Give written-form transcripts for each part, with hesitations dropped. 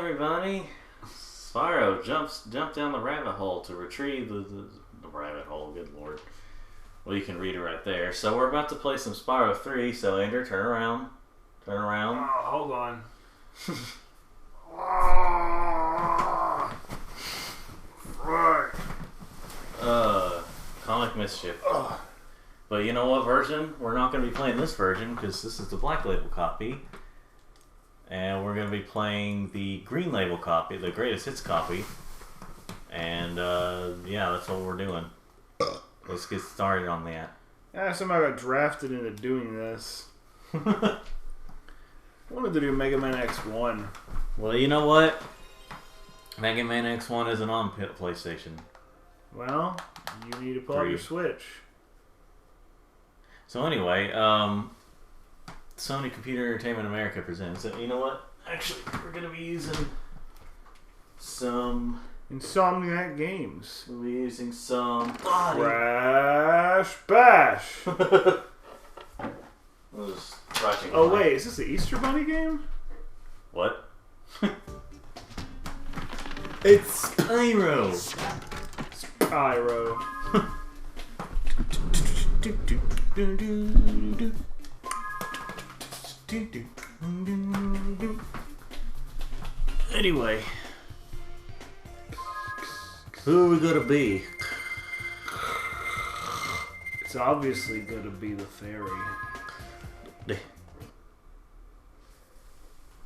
everybody. Spyro jumped down the rabbit hole to retrieve the rabbit hole. Good lord. Well, you can read it right there. So we're about to play some Spyro 3. So Andrew, turn around. Turn around. Oh, hold on. Comic mischief. But you know what version? We're not going to be playing this version because this is the black label copy. And we're going to be playing the green label copy, the greatest hits copy. And yeah, that's what we're doing. Let's get started on that. Yeah, somehow got drafted into doing this. I wanted to do Mega Man X1. Well, you know what? Mega Man X1 isn't on PlayStation. Well, you need to pull out your Switch. So anyway, Sony Computer Entertainment America presents it. You know what? Actually, we're going to be using some... Insomniac Games. We'll be using some... Crash Bash! Oh wait, is this the Easter Bunny game? What? It's Spyro! Spyro. Anyway, who are we gonna be? It's obviously gonna be the fairy.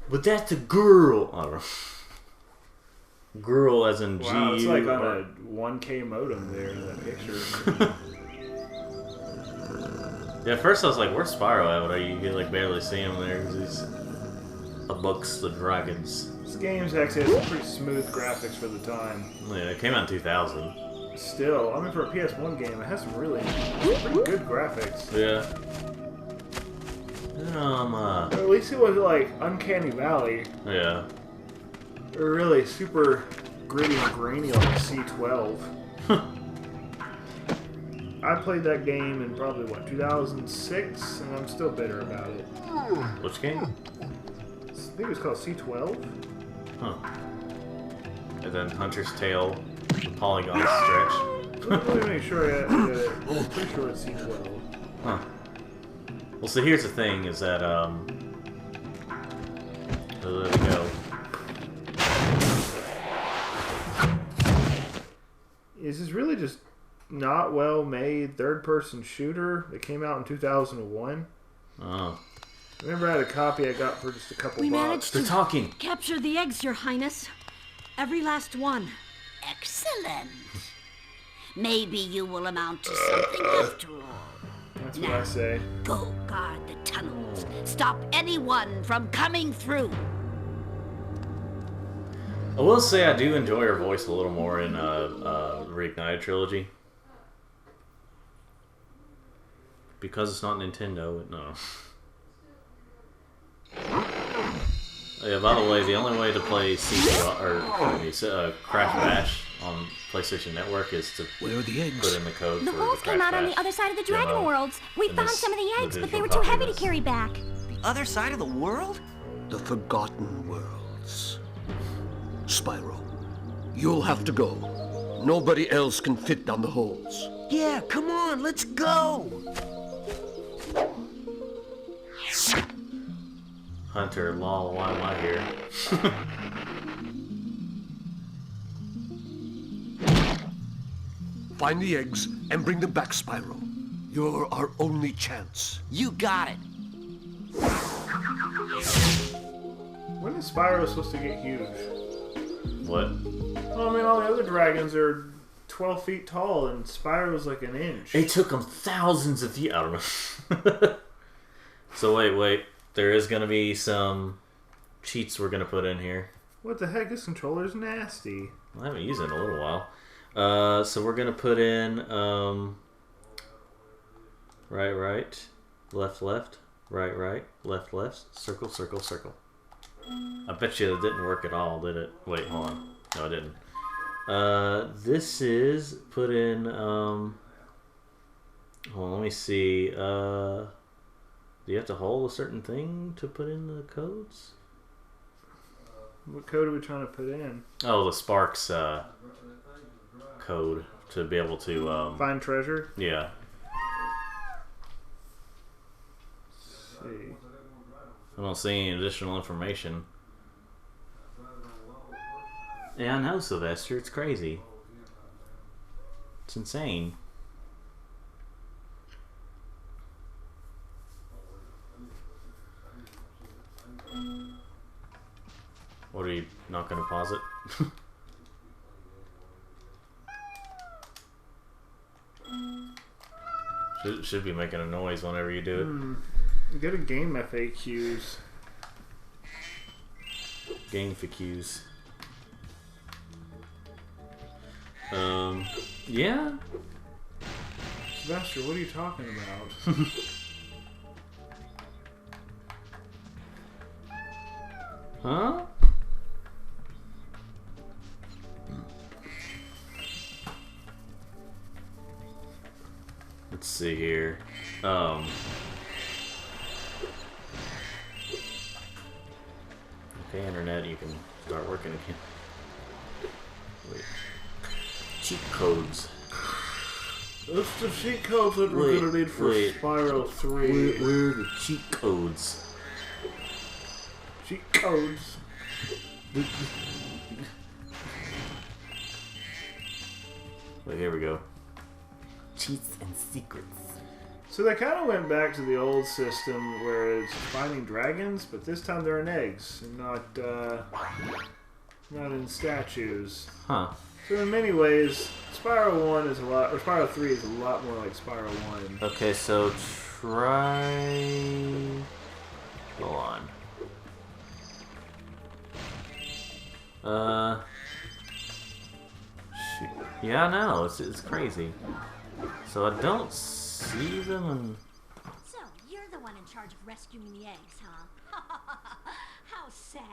But that's a girl. I don't know. Girl as in G. Wow, it's like on a 1K modem there in that picture. Yeah, at first I was like, where's Spyro at? But you can like barely see him there because he's amongst the dragons. This game's actually has some pretty smooth graphics for the time. Yeah, it came out in 2000. Still, I mean for a PS1 game, it has some really pretty good graphics. Yeah. At least it was like Uncanny Valley. Yeah. Or really super gritty and grainy like C12. I played that game in probably, what, 2006? And I'm still bitter about it. Which game? I think it was called C12. Huh. And then Hunter's Tale, the Polygon stretch. Let me make sure I'm pretty sure it's C12. Huh. Well, so here's the thing, is that, there we go. Is this really just not well-made third-person shooter that came out in 2001? Oh. Remember I had a copy I got for just a couple bucks. We managed They're talking. Capture the eggs, Your Highness. Every last one. Excellent. Maybe you will amount to something after all. That's what I say. Go guard the tunnels. Stop anyone from coming through. I will say I do enjoy her voice a little more in Reignited Trilogy. Because it's not Nintendo, no. Yeah, by the way, the only way to play Crash Bash on PlayStation Network is to put in the code The for holes Crash came out Bash. on the other side of the Dragon Worlds. We found some of the eggs, but they were too heavy to carry back. The other side of the world? The Forgotten Worlds. Spyro, you'll have to go. Nobody else can fit down the holes. Yeah, come on, let's go! Hunter, lol, why am I here? Find the eggs and bring them back, Spyro. You're our only chance. You got it. When is Spyro supposed to get huge? What? Well, I mean, all the other dragons are 12 feet tall, and Spyro's like an inch. It took them thousands of years. I don't know. So wait. There is going to be some cheats we're going to put in here. What the heck? This controller's nasty. I haven't used it in a little while. So we're going to put in right, left, right, left, circle, circle, circle. I bet you it didn't work at all, did it? Wait, hold on. No, it didn't. This is put in, hold on, let me see. Do you have to hold a certain thing to put in the codes? What code are we trying to put in? Oh, the Sparks code to be able to Find treasure? yeah. Let's see. I don't see any additional information. Yeah, I know, Sylvester. It's crazy. It's insane. What, are you not going to pause it? Should be making a noise whenever you do it. Go to game FAQs. Game FAQs. Yeah. Sylvester, what are you talking about? Huh? Let's see here. Okay, internet, you can start working again. Wait. Cheat codes. That's the cheat codes that we're gonna need for Spyro 3. Where are the cheat codes? Cheat codes. Wait, here we go. Cheats and secrets. So they kind of went back to the old system where it's finding dragons, but this time they're in eggs and not in statues. Huh. So in many ways, Spyro 1 is a lot, or Spyro 3 is a lot more like Spyro 1. Okay, so try... Hold on. Shoot. Yeah, I know. It's crazy. So I don't see them and... So, you're the one in charge of rescuing the eggs, huh? How sad.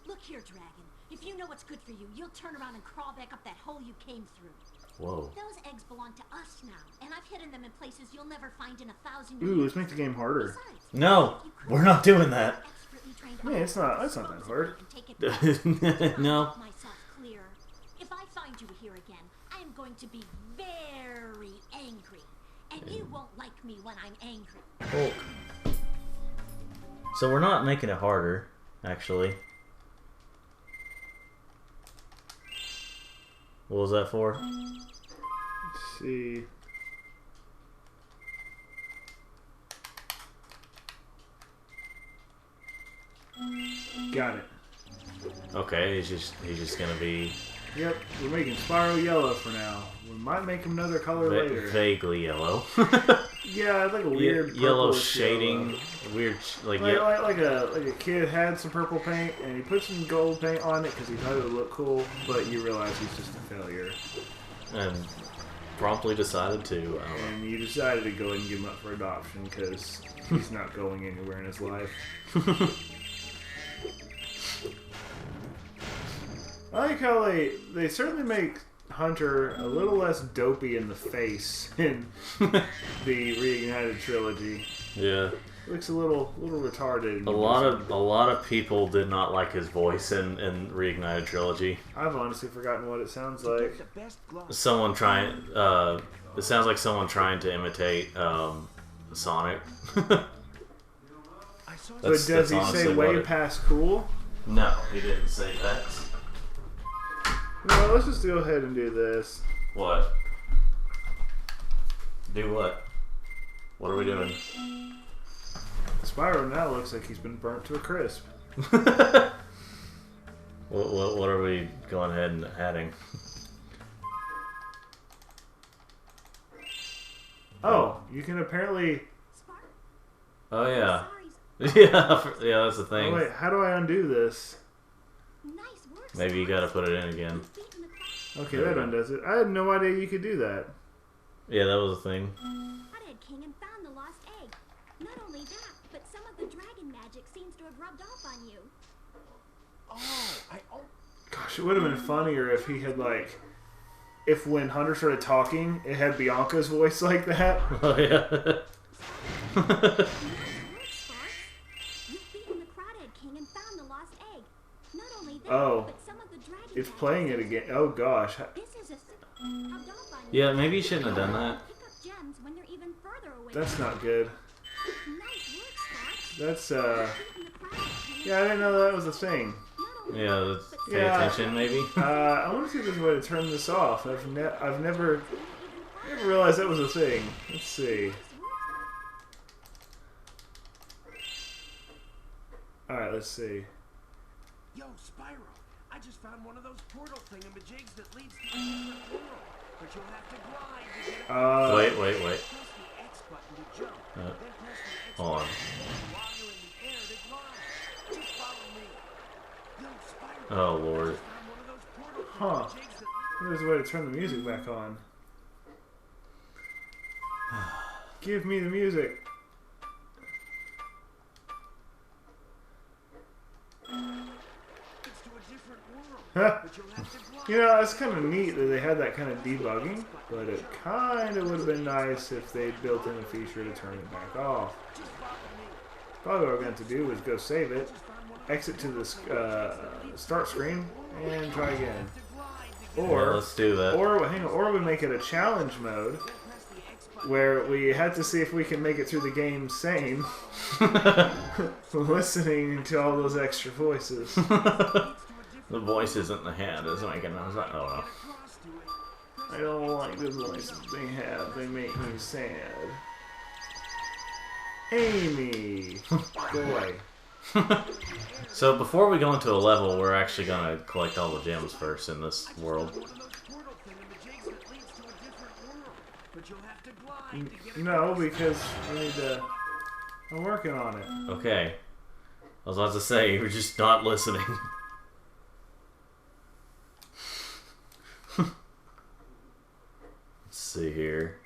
Look here, Dragon. If you know what's good for you, you'll turn around and crawl back up that hole you came through. Whoa. Those eggs belong to us now, and I've hidden them in places you'll never find in 1,000 years. Ooh, let's make the game harder. Besides, No, we're not doing that. expertly trained Man, that's not that hard. Take it back. No. I'll make myself clear. If I find you here again, I am going to be very angry. And you won't like me when I'm angry. Oh. So we're not making it harder, actually. What was that for? Let's see. Got it. Okay, he's just gonna be Yep, we're making Spyro yellow for now. We might make him another color later. vaguely yellow. Yeah, like a weird yellow purplish shading, yellow. weird like Like a kid had some purple paint and he put some gold paint on it because he thought it would look cool, but you realize he's just a failure. and promptly decided to. I don't know. And you decided to go ahead and give him up for adoption because he's not going anywhere in his life. I like how they certainly make Hunter a little less dopey in the face in the Reignited trilogy. Yeah. Looks a little retarded. A lot of people did not like his voice in Reignited trilogy. I've honestly forgotten what it sounds like. Someone trying it sounds like someone trying to imitate Sonic. But does he say honestly way past cool? No, he didn't say that. No, let's just go ahead and do this. What? Do what? What are we doing? Spyro now looks like he's been burnt to a crisp. What are we going ahead and adding? Oh, you can apparently... Oh yeah. Yeah, that's the thing. Oh, wait, how do I undo this? Nice work, Maybe you gotta put it in again. Okay, that undoes it. I had no idea you could do that. Yeah, that was a thing. Pothead King and found the lost egg. Not only that, but some of the dragon magic seems to have rubbed off on you. Gosh, it would have been funnier if he had, like... If when Hunter started talking, it had Bianca's voice like that. Oh yeah. Nice work, Sparks. You've beaten the Crawdad King and found the lost egg. Not only Oh, but some of the dragon it's magic playing it again. Oh gosh. This is a rubbed off on Yeah, maybe you shouldn't have done that. Pick up gems when they're even further away. That's not good. Nice work, Spots. That's Keeping the crowd entertained. yeah, I didn't know that was a thing. Not only Yeah, that, let's but pay Yeah. attention maybe. I want to see if there's a way to turn this off. I've never realized that was a thing. Let's see. Alright, let's see. Yo, Spyro, I just found one of those portal thingamajigs that leads to a different world. But you'll have to glide to get it. Wait. Press the X button to jump. Then press the X Hold on. button while you're in the air to glide. Just follow me. Yo, Spyro, Oh Lord. I just found one of those portal Huh. thingamajigs that There's a way to turn the music back on. Give me the music. leads to a different world. Huh. But you'll have to glide. You know, it's kind of neat that they had that kind of debugging, but it kind of would have been nice if they built in a feature to turn it back off. Just follow me. Probably what we're going to do is go save it, exit to the start screen, and try again. Yeah, Or, let's do that. or we make it a challenge mode, where we have to see if we can make it through the game sane, listening to all those extra voices. The voice isn't the head, is making I was like, oh I don't like the voices they have. They make me sad. Amy, go away. no. So before we go into a level, we're actually gonna collect all the gems first in this world. One of those portal thingamajigs that leads to a different world. But you'll have to glide to get it. No, because we need to. I'm working on it. Okay. I was about to say, you were just not listening. Let's see here.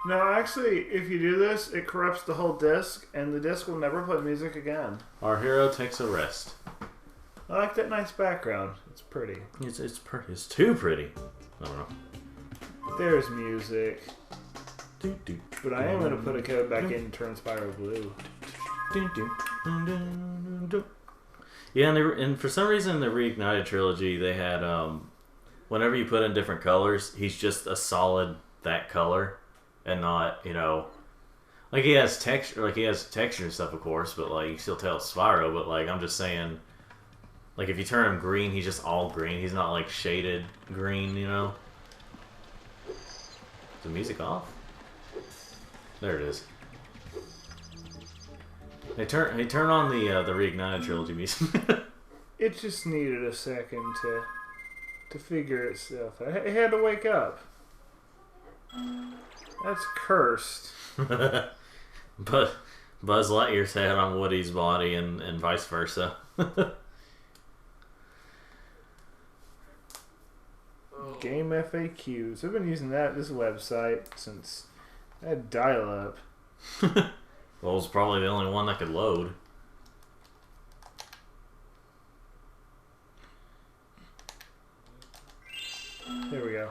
No, actually, if you do this, it corrupts the whole disc, and the disc will never play music again. Our hero takes a rest. I like that nice background. It's pretty. It's pretty. It's too pretty. I don't know. There's music. Do, do, But I am going to put a code back in and turn Spyro blue. do, do, do, do, do. Yeah, and for some reason in the Reignited trilogy, they had whenever you put in different colors, he's just a solid that color, and not, you know, like he has texture, and stuff, of course, but like you still tell it's Spyro. But like I'm just saying, like if you turn him green, he's just all green. He's not like shaded green, you know. Is the music off? There it is. Hey, turn on the Reignited trilogy music. It just needed a second to figure itself out. It had to wake up. That's cursed. But Buzz Lightyear's head on Woody's body, and vice versa. Game FAQs. I've been using this website since I had dial-up. Well, it was probably the only one that could load. There we go.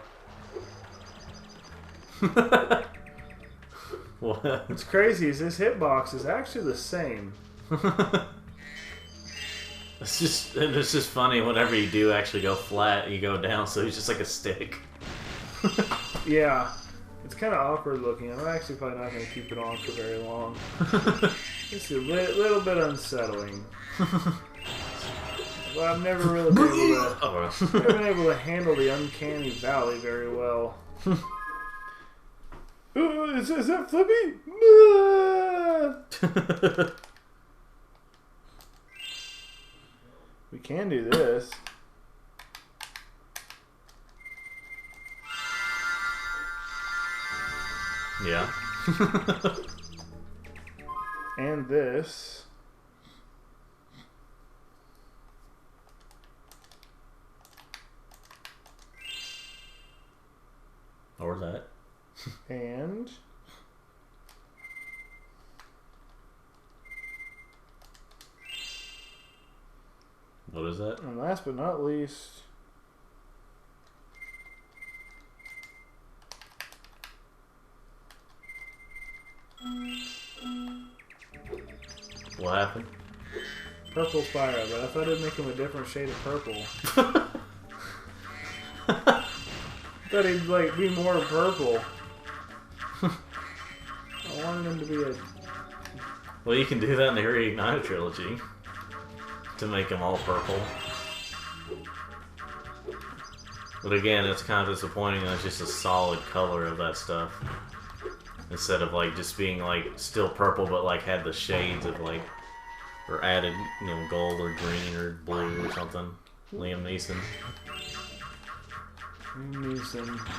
What? What's crazy is this hitbox is actually the same. It's just funny whenever you do actually go flat, you go down, so he's just like a stick. Yeah. It's kind of awkward looking. I'm actually probably not going to keep it on for very long. It's a little bit unsettling. Well, I've never really been able to handle the uncanny valley very well. Is that Flippy? We can do this. Yeah. And this. Or that. And. What is that? And last but not least. What happened? Purple Spyro, but I thought it'd make him a different shade of purple. I thought he'd like be more purple. I wanted him to be a... Well, you can do that in the Reignited trilogy. To make them all purple. But again, it's kind of disappointing that it's just a solid color of that stuff. Instead of like just being like still purple but like had the shades of like, or added, you know, gold or green or blue or something. Liam Neeson.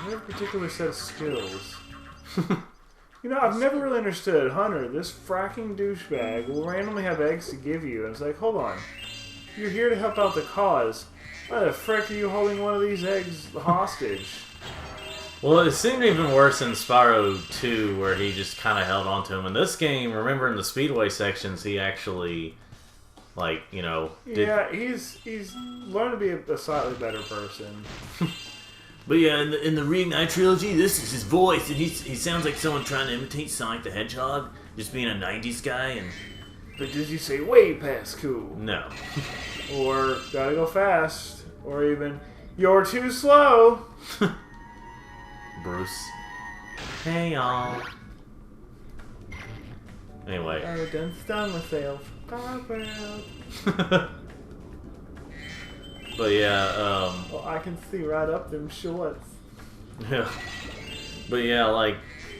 No particular set of skills. You know, I've never really understood Hunter. This fracking douchebag will randomly have eggs to give you, and it's like, hold on, you're here to help out the cause. Why the frick are you holding one of these eggs hostage? Well, it seemed even worse in Spyro 2, where he just kind of held on to him. In this game, remember in the Speedway sections, he actually, like, you know... Yeah, he's learned to be a slightly better person. But yeah, in the Reignited trilogy, this is his voice, and he sounds like someone trying to imitate Sonic the Hedgehog, just being a 90s guy, and... But does he say way past cool? No. Or gotta go fast, or even, you're too slow! Bruce. Hey, y'all. Anyway. I done stung myself. But yeah, Well, I can see right up them shorts. yeah. But yeah, like,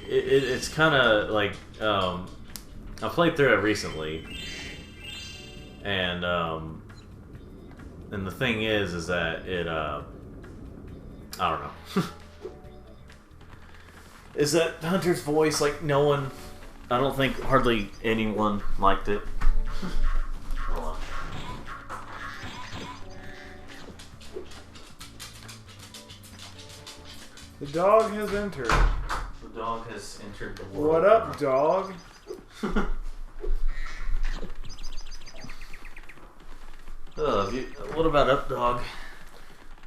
it's kind of like, I played through it recently, and the thing is that it, I don't know. Is that Hunter's voice, like, no one, I don't think hardly anyone liked it. Hold on. The dog has entered. The dog has entered the world. What up, dog? What about up, dog?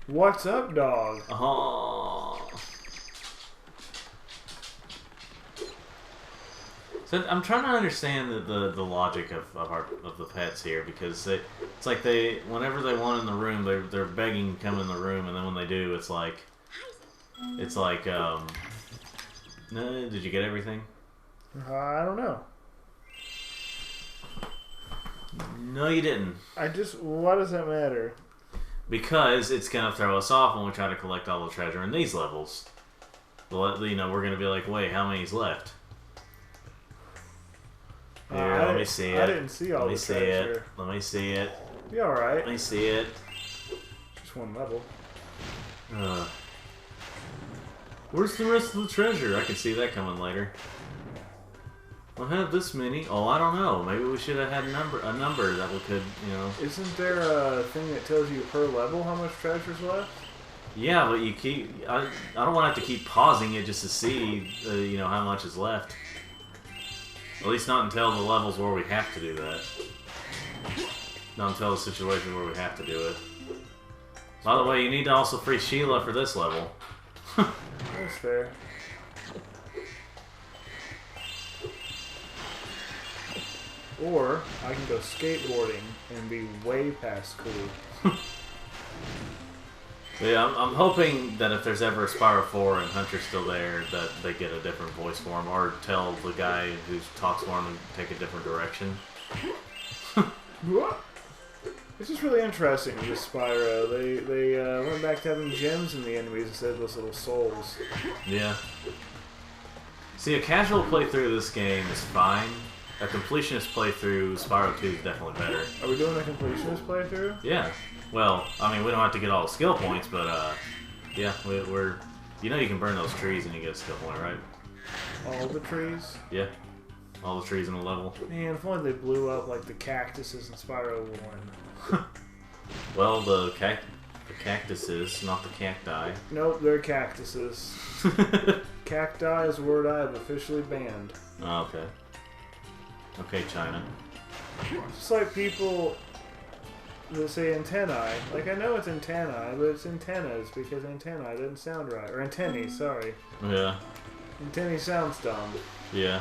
What's up, dog? Oh. So I'm trying to understand the logic of the pets here, because it's like whenever they want in the room, they're begging to come in the room, and then when they do, it's like no, did you get everything? I don't know. No, you didn't. Why does that matter? Because it's gonna throw us off when we try to collect all the treasure in these levels. You know, we're gonna be like, wait, how many's left? Here, let me see it. I didn't see all the treasure. Let me see it. Be alright. Let me see it. Just one level. Where's the rest of the treasure? I can see that coming later. I have this many. Oh, I don't know. Maybe we should have had a number that we could, you know. Isn't there a thing that tells you per level how much treasure's left? Yeah, but you keep. I don't want to have to keep pausing it just to see, you know, how much is left. At least not until the levels where we have to do that. Not until the situation where we have to do it. By the way, you need to also free Sheila for this level. That's fair. Or I can go skateboarding and be way past cool. Yeah, I'm hoping that if there's ever a Spyro 4 and Hunter's still there, that they get a different voice for him, or tell the guy who talks for him to take a different direction. What? It's just really interesting with this Spyro. They went back to having gems in the enemies instead of those little souls. Yeah. See, a casual playthrough of this game is fine. A completionist playthrough, Spyro 2 is definitely better. Are we doing a completionist playthrough? Yeah. Well, I mean, we don't have to get all the skill points, but yeah, we're. You know, you can burn those trees and you get a skill point, right? All the trees? Yeah. All the trees in the level. Man, if only they blew up like the cactuses in Spyro 1. Well, the cactuses, not the cacti. Nope, they're cactuses. Cacti is a word I have officially banned. Oh, okay. Okay, China. Just like people that say antennae. Like, I know it's antennae, but it's antennas because antennae doesn't sound right. Or antennae, sorry. Yeah. Antennae sounds dumb. Yeah.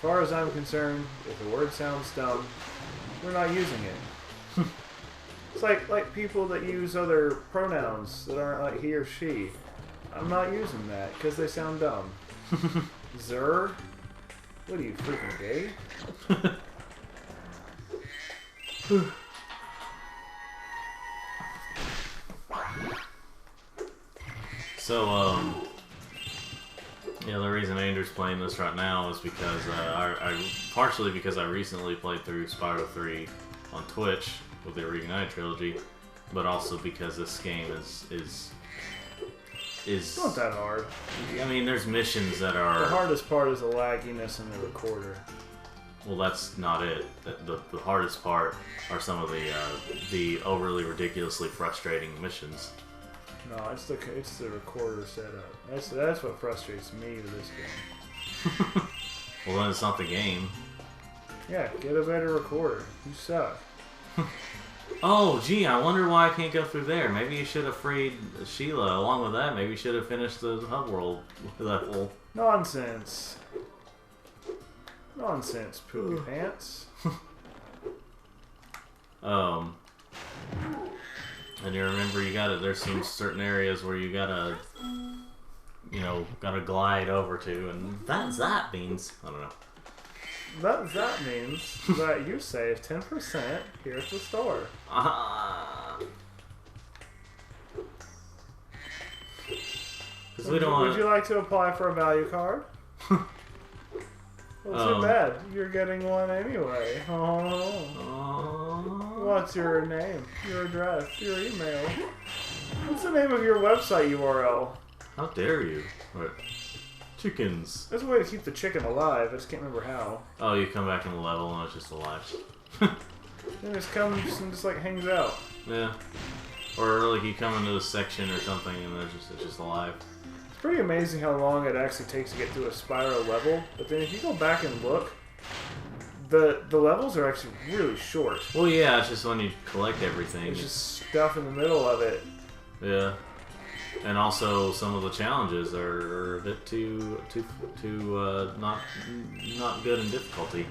far as I'm concerned, if the word sounds dumb, we're not using it. It's like people that use other pronouns that aren't like he or she. I'm not using that because they sound dumb. Zer? What are you, freaking gay? So, yeah, the reason Andrew's playing this right now is because partially because I recently played through Spyro 3 on Twitch with the Reignited trilogy, but also because this game is It's not that hard. I mean, there's missions that are... The hardest part is the lagginess in the recorder. Well, that's not it. The hardest part are some of the overly ridiculously frustrating missions. No, it's the recorder setup. That's what frustrates me with this game. Well, then it's not the game. Yeah, get a better recorder. You suck. Oh, gee, I wonder why I can't go through there. Maybe you should have freed Sheila. Along with that, maybe you should have finished the hub world level. Nonsense. Nonsense, poopy pants. And you remember there's some certain areas where you gotta glide over to, and that means, I don't know. That means that you save 10% here at the store. Would you like to apply for a value card? Well, too bad. You're getting one anyway. What's your name? Your address? Your email? What's the name of your website URL? How dare you? What? Chickens. There's a way to keep the chicken alive. I just can't remember how. Oh, you come back in the level and it's just alive. It just comes and just like hangs out. Yeah. Or like you come into a section or something and it's just alive. It's pretty amazing how long it actually takes to get through a Spyro level. But then if you go back and look, the levels are actually really short. Well, yeah, it's just when you collect everything. It's just stuff in the middle of it. Yeah. And also, some of the challenges are a bit too not good in difficulty.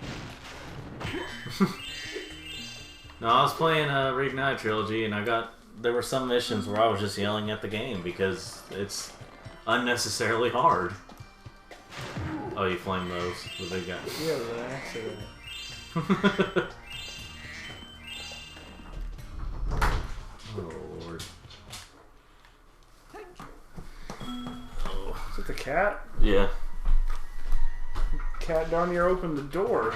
No, I was playing Reignited trilogy, and there were some missions where I was just yelling at the game because it's unnecessarily hard. Oh, you flamed those, the big guy. Yeah, it was an accident. Oh Lord. Is it the cat? Yeah. Cat darn near opened the door.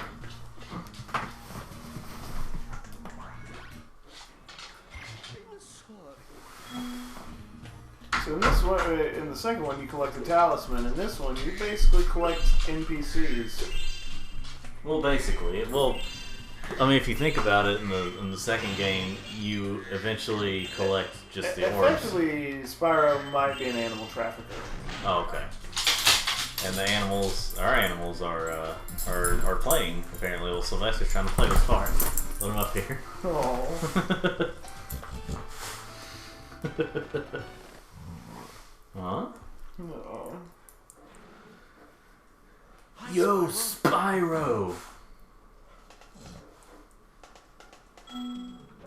So in this one, in the second one, you collect a talisman. In this one, you basically collect NPCs. Well, basically, I mean, if you think about it, in the second game, you eventually collect just the orbs. Effectively, Spyro might be an animal trafficker. Oh, okay. And our animals are playing, apparently. Well, Sylvester's trying to play this part. Let him up here. Oh. Huh? Oh. Yo, Spyro!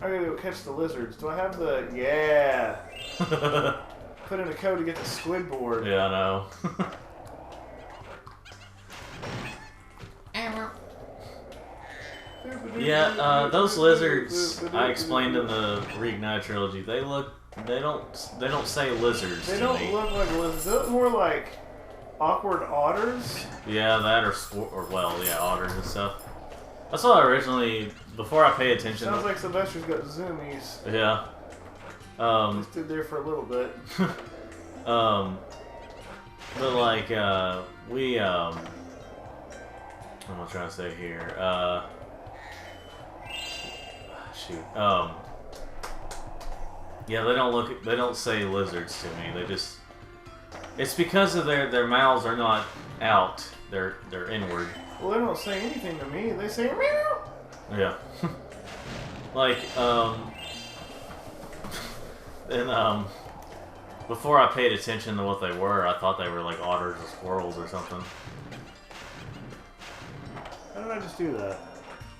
I gotta go catch the lizards. Do I have the... Yeah! Put in a code to get the squid board. Yeah, I know. Yeah, those lizards I explained in the Reignited trilogy. They don't say lizards. They to don't me. look like lizards. They look more like awkward otters. Yeah, that otters and stuff. That's what I originally, before I paid attention. Sounds like Sylvester's got zoomies. Yeah. Just stood there for a little bit. But like, what am I trying to say here? Shoot. Yeah, they don't say lizards to me. They just, it's because of their mouths are not out. They're inward. Well, they don't say anything to me. They say meow. Yeah. Like, and before I paid attention to what they were, I thought they were like otters or squirrels or something. How did I just do that?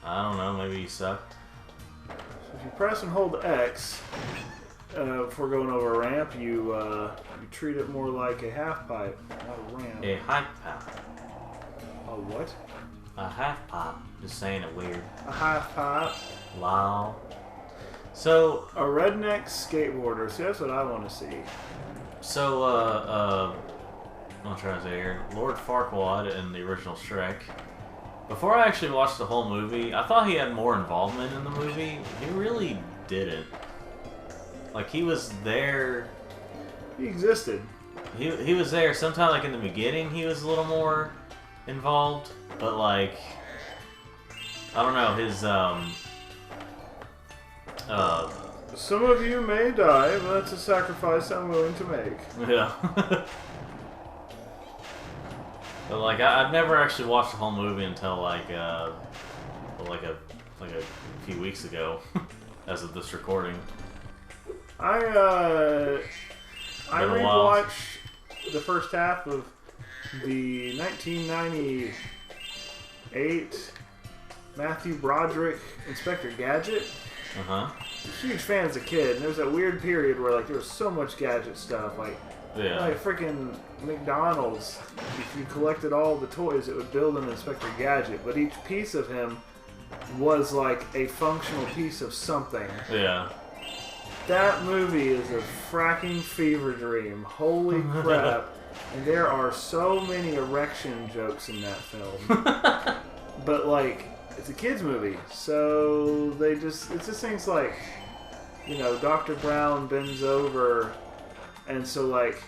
I don't know, maybe you suck. So if you press and hold X before going over a ramp, you treat it more like a half pipe, not a ramp. A half pipe. A what? A half pipe. Just saying it weird. A half pipe. Wow. So, A redneck skateboarder. See, that's what I want to see. so, I'm trying to say here, Lord Farquaad in the original Shrek. Before I actually watched the whole movie, I thought he had more involvement in the movie. He really didn't. Like, he was there. He existed. He was there sometime, like in the beginning. He was a little more involved, but like, I don't know, his Some of you may die, but that's a sacrifice I'm willing to make. yeah. But like, I've never actually watched the whole movie until like a few weeks ago, as of this recording. I Been a while. rewatched the first half of the 1998 Matthew Broderick Inspector Gadget. Uh huh. Huge fan as a kid, and there was that weird period where like there was so much Gadget stuff, like Yeah. freaking McDonald's. If you collected all the toys, it would build an Inspector Gadget, but each piece of him was like a functional piece of something. Yeah. That movie is a fracking fever dream. Holy crap. And there are so many erection jokes in that film. But, like, it's a kid's movie. So it's just things like, you know, Dr. Brown bends over. And so, like,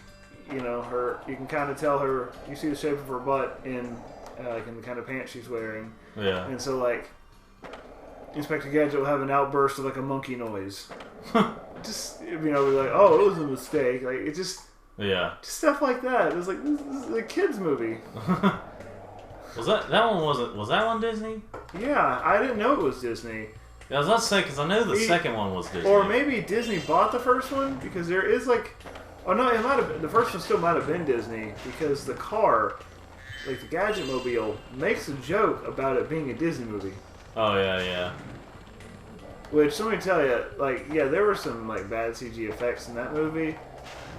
you know, you can kind of tell her, you see the shape of her butt in the kind of pants she's wearing. Yeah. And so, like, Inspector Gadget will have an outburst of, like, a monkey noise. Just, you know, be like, oh, it was a mistake. Like, it just stuff like that. It was like, this is a kid's movie. Was that one Disney? Yeah, I didn't know it was Disney. Yeah, I was about to say, because I know the second one was Disney. Or maybe Disney bought the first one, because there is, like, oh no, it might have been, the first one still might have been Disney, because the car, like the Gadget Mobile, makes a joke about it being a Disney movie. Oh, yeah. Which, let me tell you, like, yeah, there were some, like, bad CG effects in that movie.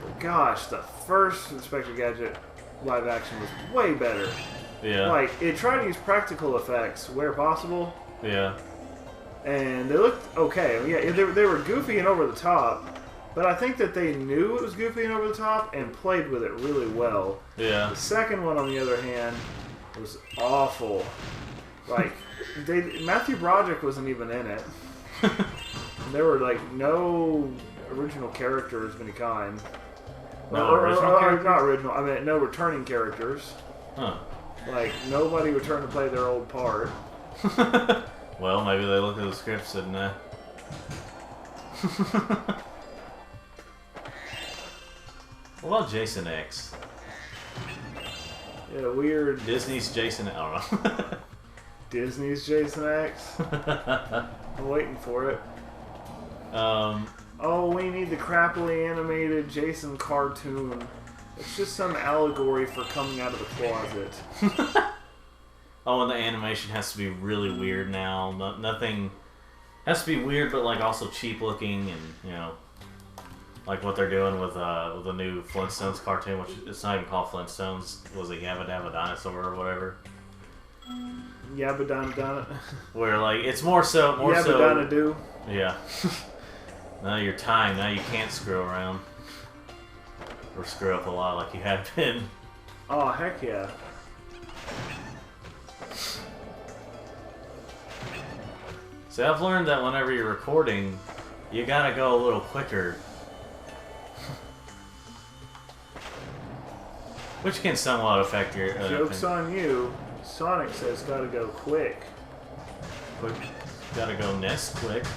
But gosh, the first Inspector Gadget live action was way better. Yeah. Like, it tried to use practical effects where possible. Yeah. And they looked okay. Yeah, they were goofy and over the top. But I think that they knew it was goofy and over the top and played with it really well. Yeah. The second one, on the other hand, was awful. Like, Matthew Broderick wasn't even in it. There were like no original characters of any kind. No original characters? Not original. I mean, no returning characters. Huh. Like, nobody returned to play their old part. Well, maybe they looked at the scripts and What about Jason X? Yeah, weird. Disney's Jason. I don't know. Disney's Jason X. I'm waiting for it. Oh, we need the crappily animated Jason cartoon. It's just some allegory for coming out of the closet. Oh, and the animation has to be really weird now. Nothing has to be weird, but like also cheap looking, and you know, like what they're doing with the new Flintstones cartoon, which it's not even called Flintstones. Was it Yabba Dabba Dinosaur or whatever? Yabba Donna. Where like it's more so. Yabba Donna Do. Yeah. Now you're time. Now you can't screw around. Or screw up a lot like you had been. Oh, heck yeah. See, I've learned that whenever you're recording, you gotta go a little quicker. Which can somewhat affect your... Joke's on you. Sonic says gotta go quick. Gotta go Nesquik.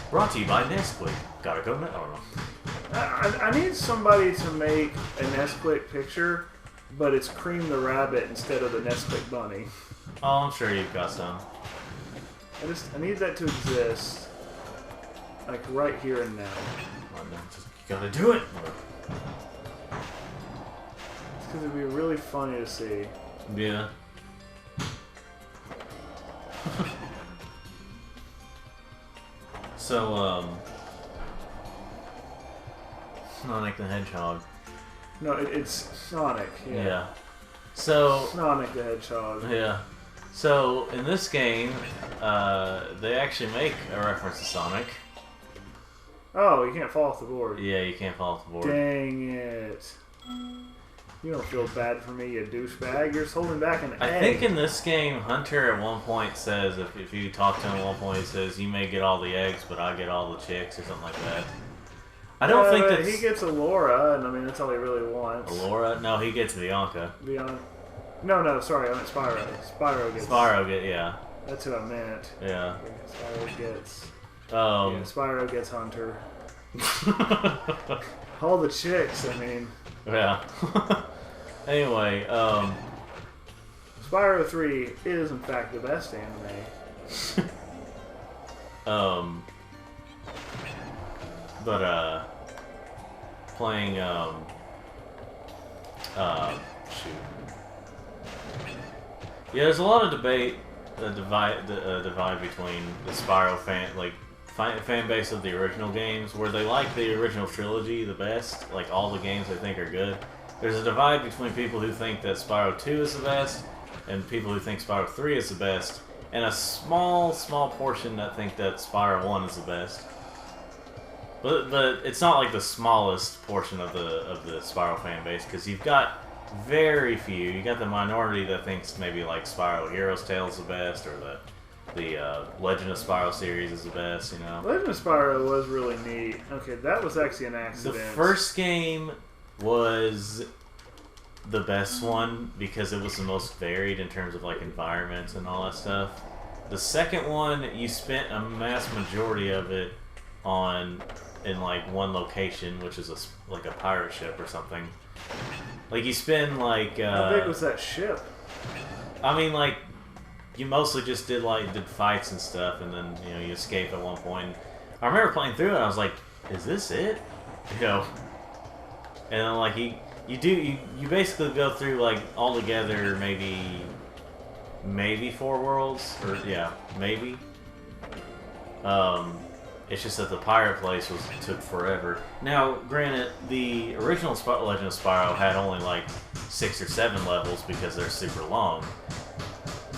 Brought to you by Nesquik. Gotta go... I don't know. I need somebody to make a Nesquik picture, but it's Cream the Rabbit instead of the Nesquik Bunny. Oh, I'm sure you've got some. I need that to exist, like right here and now. You gotta do it! It's because it'd be really funny to see. Yeah. So, Sonic the Hedgehog. No, it's Sonic. Yeah. Yeah. So. Sonic the Hedgehog. Yeah. So in this game, they actually make a reference to Sonic. Oh, you can't fall off the board. Yeah, you can't fall off the board. Dang it. You don't feel bad for me, you douchebag. You're just holding back an egg. I think in this game, Hunter at one point says, if you talk to him at one point, he says, you may get all the eggs, but I get all the chicks, or something like that. I don't think that he gets Alora, and I mean, that's all he really wants. Alora? No, he gets Bianca. Bianca. No, sorry, I meant Spyro. Spyro, yeah. That's what I meant. Yeah. Spyro gets... Yeah, Spyro gets Hunter. All the chicks, I mean. Yeah. Anyway, Spyro 3 is, in fact, the best anime. Playing, shoot. Yeah, there's a lot of debate, divide between the Spyro fan base of the original games, where they like the original trilogy the best, like all the games they think are good. There's a divide between people who think that Spyro 2 is the best, and people who think Spyro 3 is the best, and a small portion that think that Spyro 1 is the best. But it's not like the smallest portion of the Spyro fan base, because you've got very few. You got the minority that thinks maybe like Spyro Heroes Tale is the best, or the Legend of Spyro series is the best, you know. Legend of Spyro was really neat. Okay, that was actually an accident. The first game was the best one because it was the most varied in terms of like environments and all that stuff. The second one, you spent a mass majority of it in like one location, which is like a pirate ship or something. Like you spend like how big was that ship? I mean, like you mostly just did fights and stuff, and then you escape at one point. I remember playing through it, and I was like, "Is this it?" You know. And then like you basically go through like altogether maybe 4 worlds, or yeah, maybe. It's just that the pirate place took forever. Now, granted, the original Legend of Spyro had only like 6 or 7 levels because they're super long.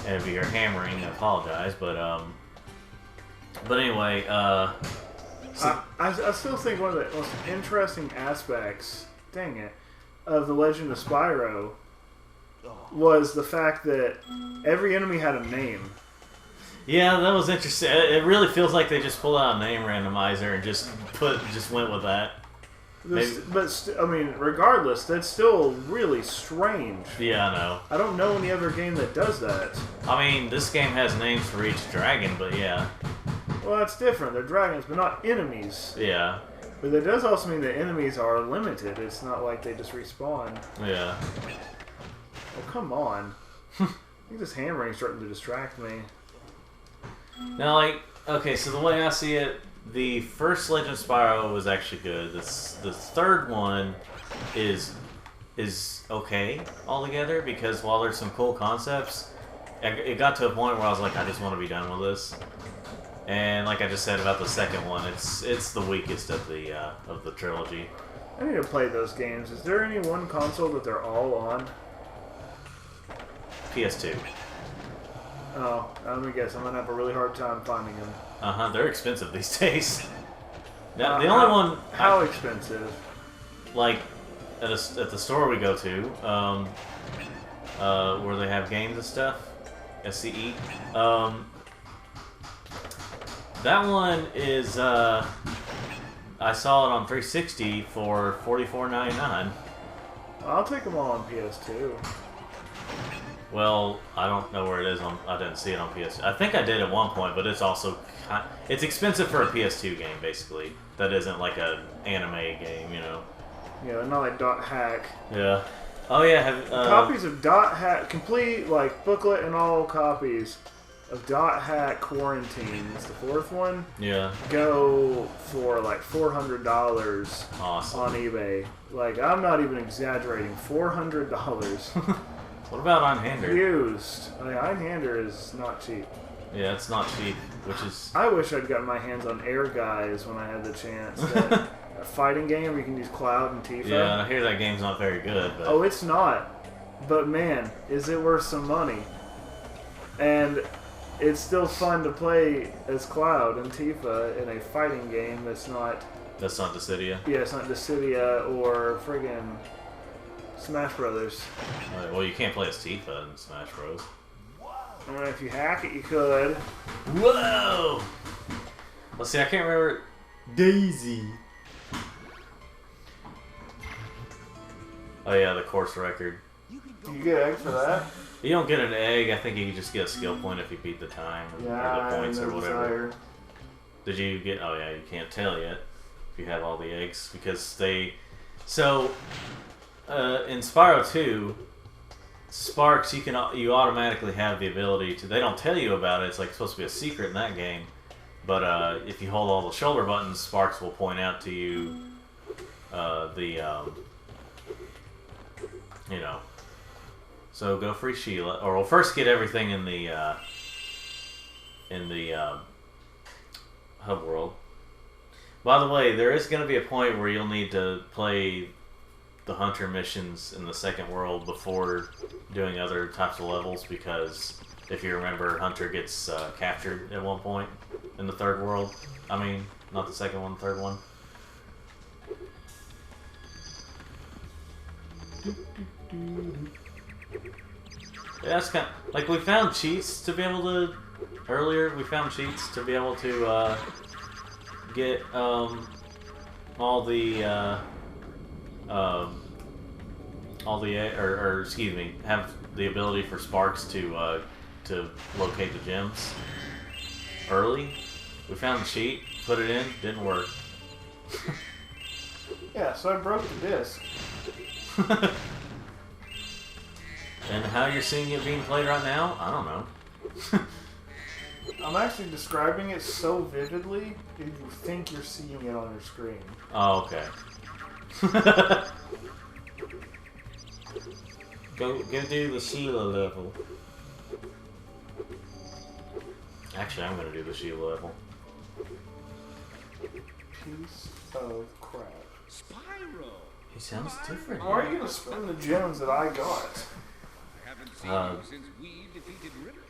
And if you're hammering, I apologize, but anyway, so I still think one of the most interesting aspects, dang it, of the Legend of Spyro was the fact that every enemy had a name. Yeah, that was interesting. It really feels like they just pulled out a name randomizer and just went with that. I mean, regardless, that's still really strange. Yeah, I know. I don't know any other game that does that. I mean, this game has names for each dragon, but yeah. Well, that's different. They're dragons, but not enemies. Yeah. But that does also mean that enemies are limited. It's not like they just respawn. Yeah. Oh, come on. I think this hammering is starting to distract me. Now, like, okay, so the way I see it, the first Legend of Spyro was actually good. The third one is okay altogether, because while there's some cool concepts, it got to a point where I was like, I just want to be done with this. And like I just said about the second one, it's the weakest of the trilogy. I need to play those games. Is there any one console that they're all on? PS2. Oh, let me guess. I'm gonna have a really hard time finding them. They're expensive these days. Now, the only one. How expensive? Like at the store we go to, where they have games and stuff, SCE. That one is. I saw it on 360 for $44.99. I'll take them all on PS2. Well, I don't know where it is. I didn't see it on PS2. I think I did at one point, but it's also it's expensive for a PS2 game, basically. That isn't like an anime game, you know. Yeah, not like Dot Hack. Yeah. Oh yeah. Copies of Dot Hack, complete like booklet and all copies of Dot Hack Quarantine. It's the 4th one. Yeah. Go for like $400 awesome. On eBay. Like, I'm not even exaggerating. $400. What about Einhander? Used. I mean, Einhander is not cheap. Yeah, it's not cheap, which is... I wish I'd gotten my hands on Air Guys when I had the chance. That a fighting game where you can use Cloud and Tifa. Yeah, I hear that game's not very good, but... Oh, it's not. But man, is it worth some money. And it's still fun to play as Cloud and Tifa in a fighting game that's not... That's not Dissidia? Yeah, it's not Dissidia or friggin' Smash Brothers. Well, you can't play as Tifa in Smash Bros. I mean, if you hack it, you could. Whoa! Let's see, I can't remember... Daisy. Oh yeah, the course record. Do you get egg for that? You don't get an egg, I think you just get a skill point if you beat the time. Yeah, or the points or whatever. desire. Did you get... Oh yeah, you can't tell yet if you have all the eggs, because they... So, in Spyro 2, Sparks, you automatically have the ability to... They don't tell you about it, it's like supposed to be a secret in that game. But if you hold all the shoulder buttons, Sparks will point out to you you know... So go free Sheila, or we'll first get everything in the hub world. By the way, there is going to be a point where you'll need to play the Hunter missions in the second world before doing other types of levels, because if you remember, Hunter gets captured at one point in the third world. I mean, not the second one, the third one. Yeah, that's kind of, like, we found cheats to be able to... Earlier, we found cheats to be able to get all the excuse me, have the ability for Sparks to locate the gems early. We found the cheat, put it in, didn't work. Yeah, so I broke the disc. And how you're seeing it being played right now, I don't know. I'm actually describing it so vividly, you think you're seeing it on your screen. Oh, okay. Go do the Sheila level. Actually, I'm gonna do the Sheila level. Piece of crap. Spyro! He sounds different. Why are you gonna spend the gems that I got?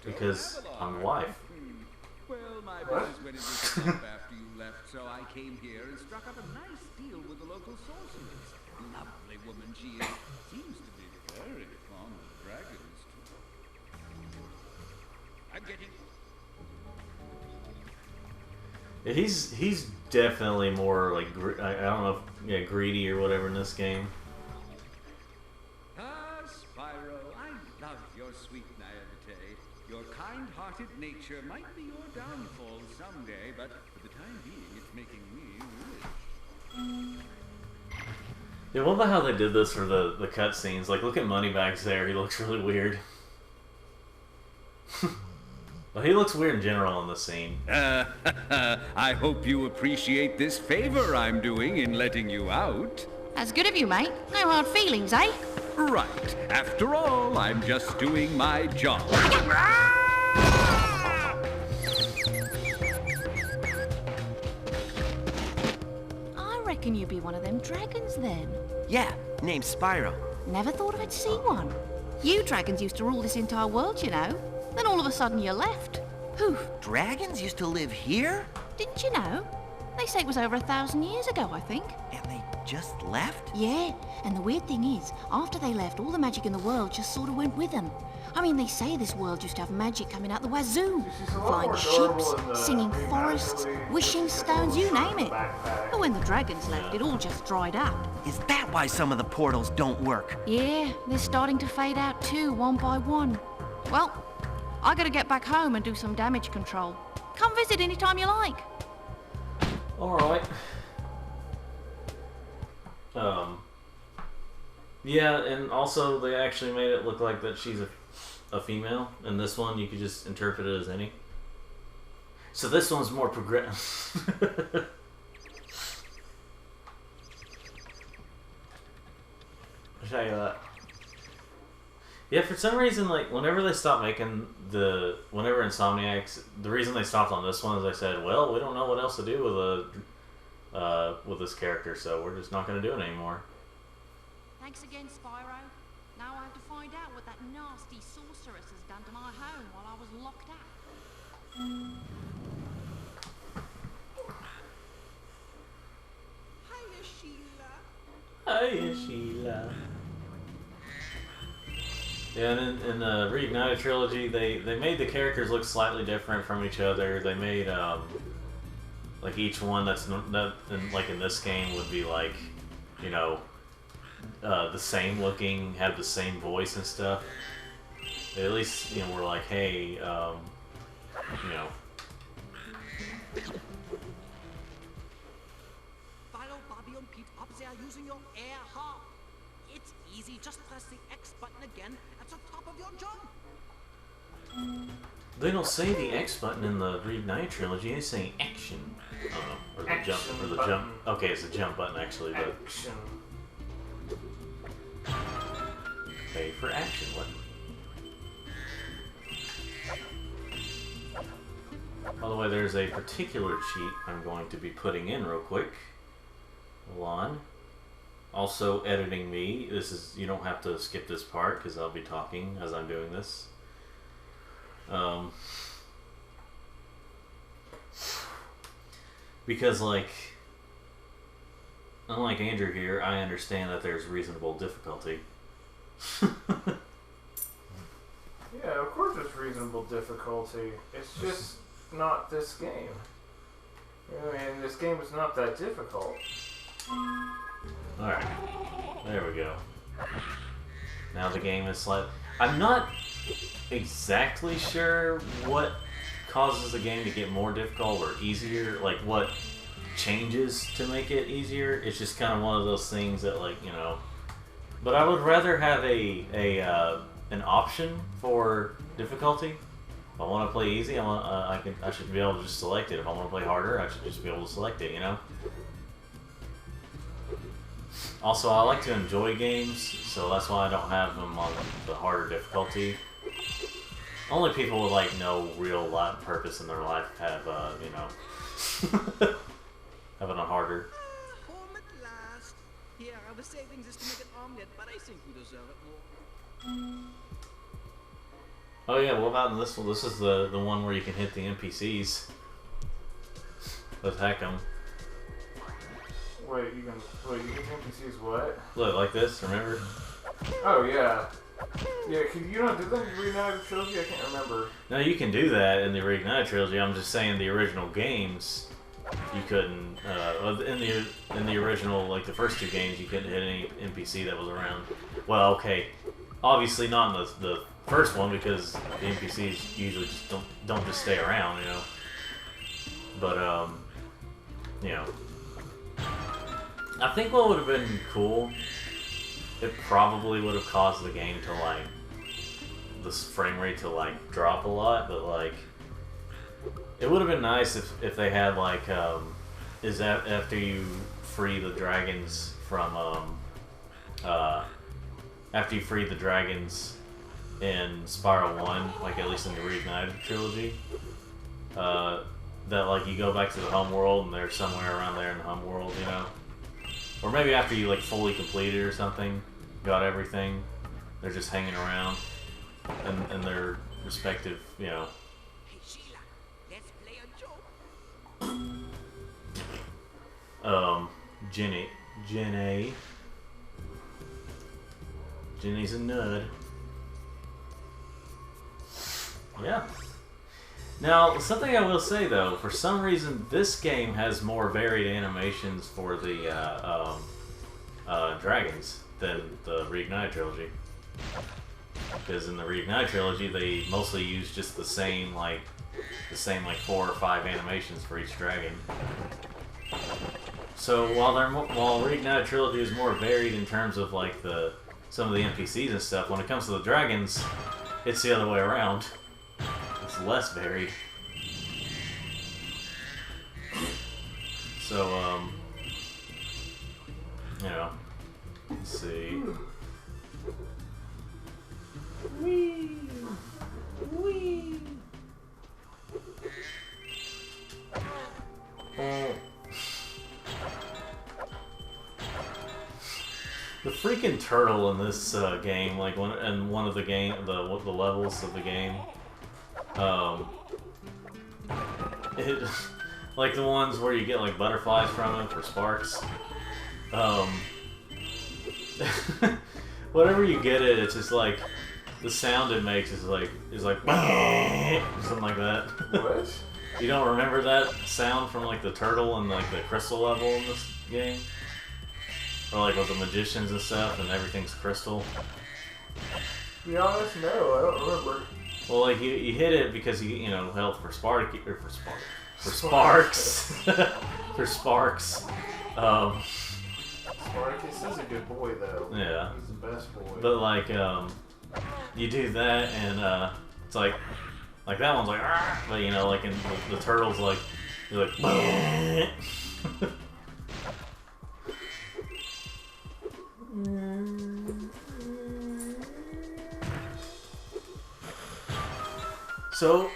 Because I'm wife. Well, my business went into slump after you left, so I came here and struck up a nice deal with the local sorceress. Lovely woman she is. Seems to be very fond of dragons, too. I'm getting... He's definitely more like, I don't know, if, greedy or whatever in this game. Ah, Spyro, I love your sweet naivete. Your kind-hearted nature might be your downfall someday, but for the time being, it's making me rich. Yeah, what about how they did this for the cutscenes? Like, look at Moneybags there. He looks really weird. Well, he looks weird in general in this scene. I hope you appreciate this favor I'm doing in letting you out. That's good of you, mate. No hard feelings, eh? Right. After all, I'm just doing my job. I reckon you'd be one of them dragons then. Yeah, name's Spyro. Never thought I'd see one. You dragons used to rule this entire world, you know. Then all of a sudden you left. Poof. Dragons used to live here? Didn't you know? They say it was over 1,000 years ago, I think. And they just left? Yeah, and the weird thing is, after they left, all the magic in the world just sort of went with them. I mean, they say this world used to have magic coming out the wazoo. Flying ships, singing forests, wishing stones, you name it. But when the dragons left, it all just dried up. Is that why some of the portals don't work? Yeah, they're starting to fade out too, one by one. Well, I gotta get back home and do some damage control. Come visit anytime you like. Alright. Yeah, and also they actually made it look like that she's a female. In this one, you could just interpret it as any. So this one's more progressive. I'll show you that. Yeah, for some reason, like, whenever they stopped making whenever Insomniacs, the reason they stopped on this one is they said, well, we don't know what else to do with this character, so we're just not going to do it anymore. Thanks again, Spyro. Now I have to find out what that nasty sorceress has done to my home while I was locked up. Hiya, Sheila. Hiya, Sheila. Yeah, and in the Reignited trilogy, they made the characters look slightly different from each other. They made like each one like in this game would be like, you know, the same looking, have the same voice and stuff. They at least, you know, we're like, hey, you know. Philo, Bobby, and Pete up there using your air harp. It's easy. Just press the X button again at the top of your jump. They don't say the X button in the Reignited trilogy. They say action. Or the Action jump. Or the button. jump. Okay, it's the jump button actually, but Action. pay for action button. By the way, there's a particular cheat I'm going to be putting in real quick. Hold on. Also editing me. This is, you don't have to skip this part because I'll be talking as I'm doing this. Because, like, unlike Andrew here, I understand that there's reasonable difficulty. Yeah, of course it's reasonable difficulty. It's just not this game. I mean, this game is not that difficult. Alright. There we go. Now the game is slightly... I'm not exactly sure what causes the game to get more difficult or easier. Like, what changes to make it easier. It's just kind of one of those things that, like, you know... But I would rather have an option for difficulty. If I want to play easy, I should be able to just select it. If I want to play harder, I should just be able to select it, you know? Also, I like to enjoy games, so that's why I don't have them on the harder difficulty. Only people with, like, no real life purpose in their life have, you know, have it on harder. Home at last. Here, I was saving this to make an omelet, but I think you deserve it more. Oh yeah, what about this one? This is the one where you can hit the NPCs. Attack them. Wait, you can NPCs what? Look, like this, remember? Oh yeah. Yeah, can you not do that in the Reignited trilogy? I can't remember. No, you can do that in the Reignited trilogy. I'm just saying the original games, you couldn't. In the original, like the first two games, you couldn't hit any NPC that was around. Well, okay, obviously not in the first one because the NPCs usually just don't just stay around, you know. But you know, I think what would have been cool, it probably would have caused the game to, like, this frame rate to, like, drop a lot, but, like, it would have been nice if they had, like, is that after you free the dragons from, after you free the dragons in Spyro 1, like, at least in the Reignited trilogy, that, like, you go back to the home world and they're somewhere around there in the home world, you know? Or maybe after you, like, fully completed or something, got everything, they're just hanging around in their respective, you know. Hey Sheila, let's play a joke. Jenny's a nud. Yeah. Now, something I will say though, for some reason, this game has more varied animations for the dragons than the Reignited trilogy. Because in the Reignited trilogy, they mostly use just the same like 4 or 5 animations for each dragon. So while Reignited trilogy is more varied in terms of like some of the NPCs and stuff, when it comes to the dragons, it's the other way around. It's less varied. So, you know, let's see. freaking turtle in this game, like in one of the the levels of the game, like the ones where you get like butterflies from it for sparks. Whatever you get it, it's just like the sound it makes is like something like that. What? You don't remember that sound from like the turtle and like the crystal level in this game? Or like with the magicians and stuff and everything's crystal? To be honest, no, I don't remember. Well, like you hit it because you know health for sparks. For sparks. Spartacus is a good boy though. Yeah. He's the best boy. But like you do that and it's like that one's like, "Argh!" But you know, like in the turtle's like, you're like, So,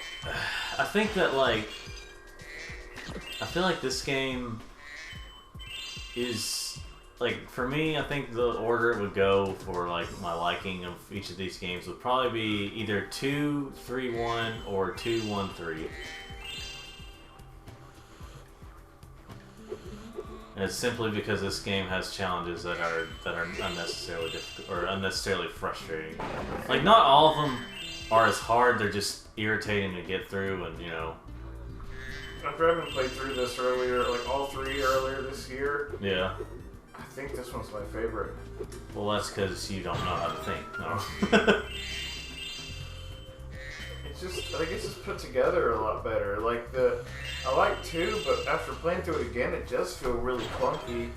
I think that like, I feel like this game is like, for me, I think the order it would go for like my liking of each of these games would probably be either 2-3-1 or 2-1-3. And it's simply because this game has challenges that are unnecessarily difficult or unnecessarily frustrating. Like not all of them are as hard; they're just irritating to get through, and you know. After having played through this earlier, like all three earlier this year. Yeah. I think this one's my favorite. Well, that's because you don't know how to think. No. It's just, I think it's just put together a lot better. Like I like 2, but after playing through it again, it does feel really clunky.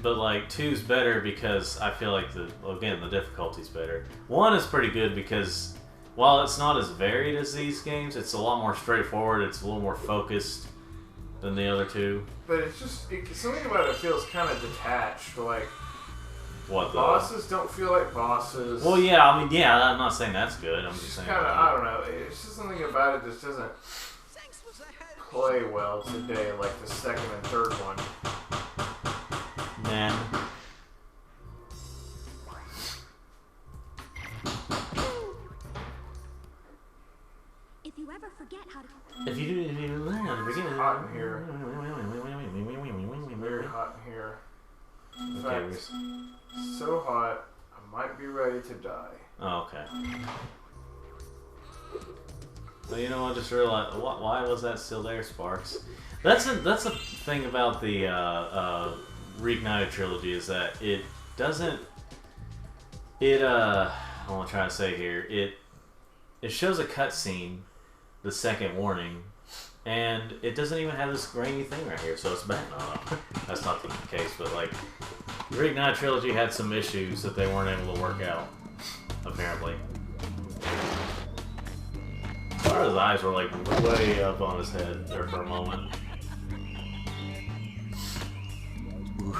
But like 2's better because I feel like the difficulty's better. 1 is pretty good because while it's not as varied as these games, it's a lot more straightforward. It's a little more focused than the other 2. But it's just something about it feels kind of detached. Like what the bosses don't feel like bosses. Well, yeah, I mean, yeah, I'm not saying that's good. I'm just saying kind of, I don't know. It's just something about it that doesn't play well today, like the second and third one. Man. If you ever forget how to... If you learn how to forget... It's hot in here. Very hot in here. In fact, so hot, I might be ready to die. Oh, okay. Well, you know, I just realized, why was that still there, Sparks? That's a thing about the Reignited trilogy is that it doesn't. I want to try to say here. It shows a cutscene, the second warning, and it doesn't even have this grainy thing right here, so it's bad. No, that's not the case, but like, the Reignited trilogy had some issues that they weren't able to work out, apparently. His eyes were like way up on his head there for a moment.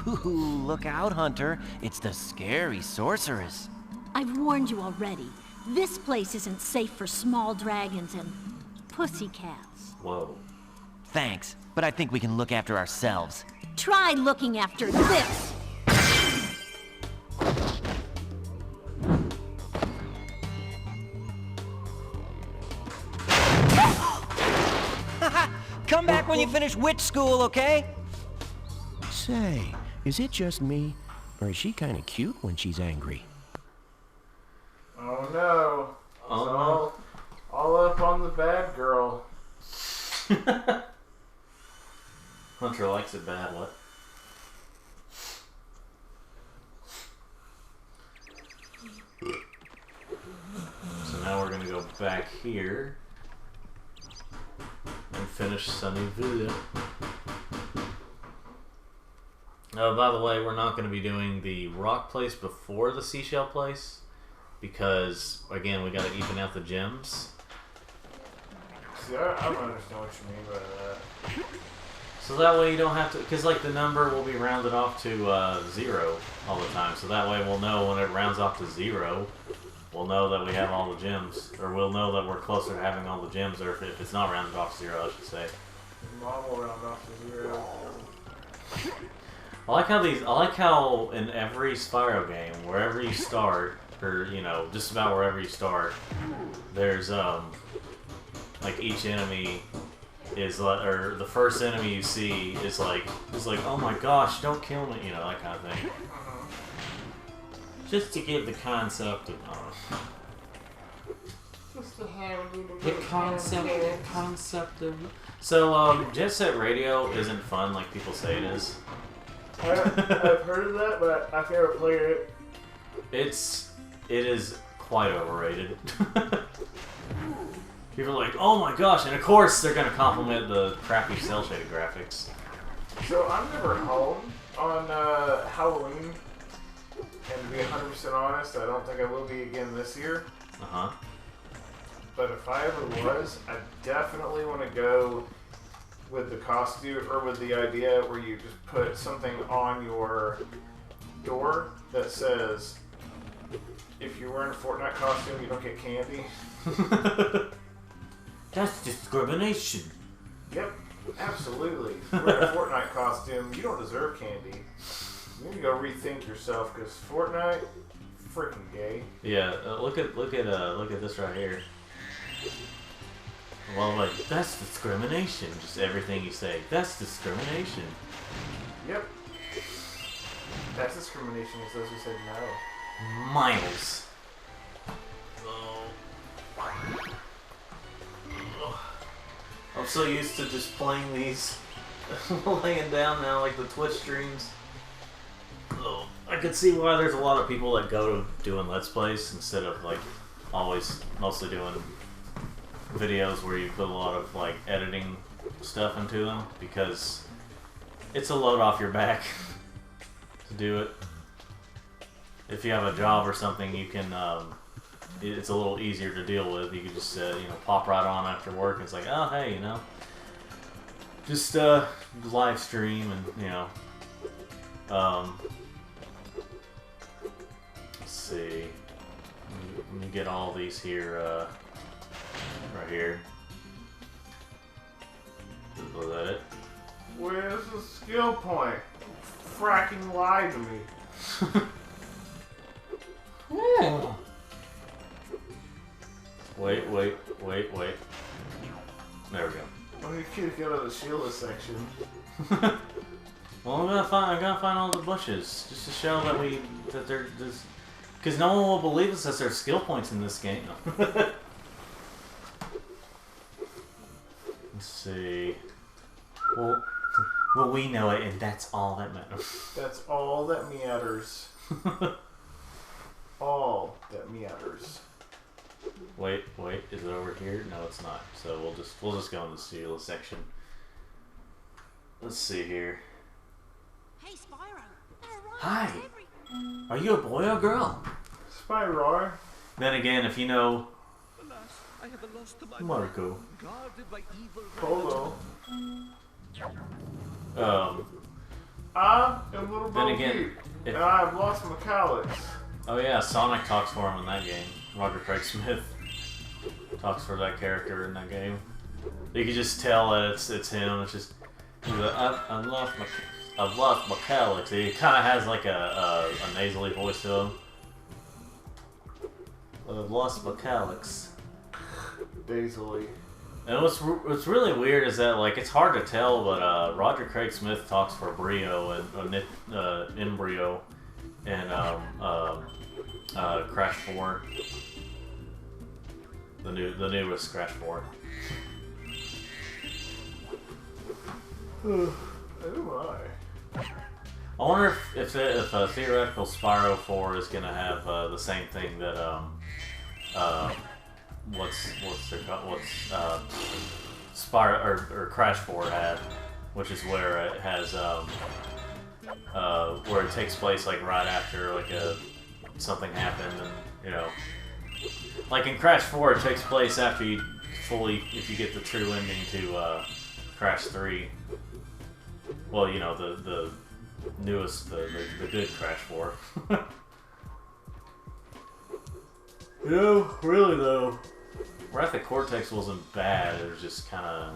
Ooh, look out, Hunter. It's the scary sorceress. I've warned you already. This place isn't safe for small dragons and pussycats. Whoa. Thanks, but I think we can look after ourselves. Try looking after this! Come back when you finish witch school, okay? Say, is it just me, or is she kind of cute when she's angry? Oh no. It's all up on the bad girl. Hunter likes it bad, what? So now we're gonna go back here and finish Sunnyville. By the way, we're not going to be doing the rock place before the seashell place because, again, we got to even out the gems. See, I don't understand what you mean by that. So that way you don't have to, because like the number will be rounded off to 0 all the time. So that way we'll know when it rounds off to 0, we'll know that we have all the gems, or we'll know that we're closer to having all the gems, or if it's not rounded off to 0, I should say. Mom will round off to 0. I like how in every Spyro game, wherever you start, or you know, just about wherever you start, there's like each enemy is or the first enemy you see is like oh my gosh, don't kill me, you know, that kind of thing. Just to give the concept of the concept of. So Jet Set Radio isn't fun like people say it is. I've heard of that, but I've never played it. It is quite overrated. People are like, oh my gosh, and of course they're gonna compliment the crappy cel shaded graphics. So I'm never home on Halloween, and to be 100% honest, I don't think I will be again this year. But if I ever was, I definitely want to go with the costume, or with the idea where you just put something on your door that says, if you're wearing a Fortnite costume, you don't get candy. That's discrimination. Yep, absolutely. If you're wearing a Fortnite costume, you don't deserve candy. You need to go rethink yourself, because Fortnite, freaking gay. Yeah, look at this right here. Well, I'm like, that's discrimination. Just everything you say, that's discrimination. Yep. That's discrimination, as those who said no. Miles. I'm so used to just playing these, laying down now, like the Twitch streams. Oh, I could see why there's a lot of people that go to doing Let's Plays instead of like mostly doing videos where you put a lot of like editing stuff into them, because it's a load off your back to do it. If you have a job or something, you can. It's a little easier to deal with. You can just you know, pop right on after work. And it's like, oh hey, you know, just live stream and you know. Let's see. Let me get all these here. Right here. Was that it? Where's the skill point? Fracking lie to me. Wait. There we go. Well, you could go to the Sheila section. Well, I'm gonna find all the bushes just to show that they're just, because no one will believe us that there's skill points in this game. Let's see. Well, we know it, and that's all that matters. That's all that matters. All that matters. Wait, is it over here? No, it's not. So we'll just go in the Sheila section. Let's see here. Hey, Spyro. Hi. Are you a boy or girl? Spyro. Then again, if you know I have lost to my Marco. guarded by evil Polo. I'm a little then Bo again, Peep, if, and I've lost my Calyx. oh yeah, Sonic talks for him in that game. Roger Craig Smith talks for that character in that game. You can just tell that it's him. It's just he's like, I've lost my Calyx. He kind of has like a nasally voice to him. I've lost my Calyx. Nasally. And what's really weird is that like it's hard to tell, but Roger Craig Smith talks for Brio and Embryo and Crash 4, the newest Crash 4. Oh my! I wonder if a theoretical Spyro 4 is gonna have the same thing that Spyro or Crash 4 had, which is where it has where it takes place like right after like something happened, and you know, like in Crash 4 it takes place after you if you get the true ending to Crash 3. Well, you know, the newest, the good Crash 4. Yeah, really though. Wrath of Cortex wasn't bad, it was just kind of...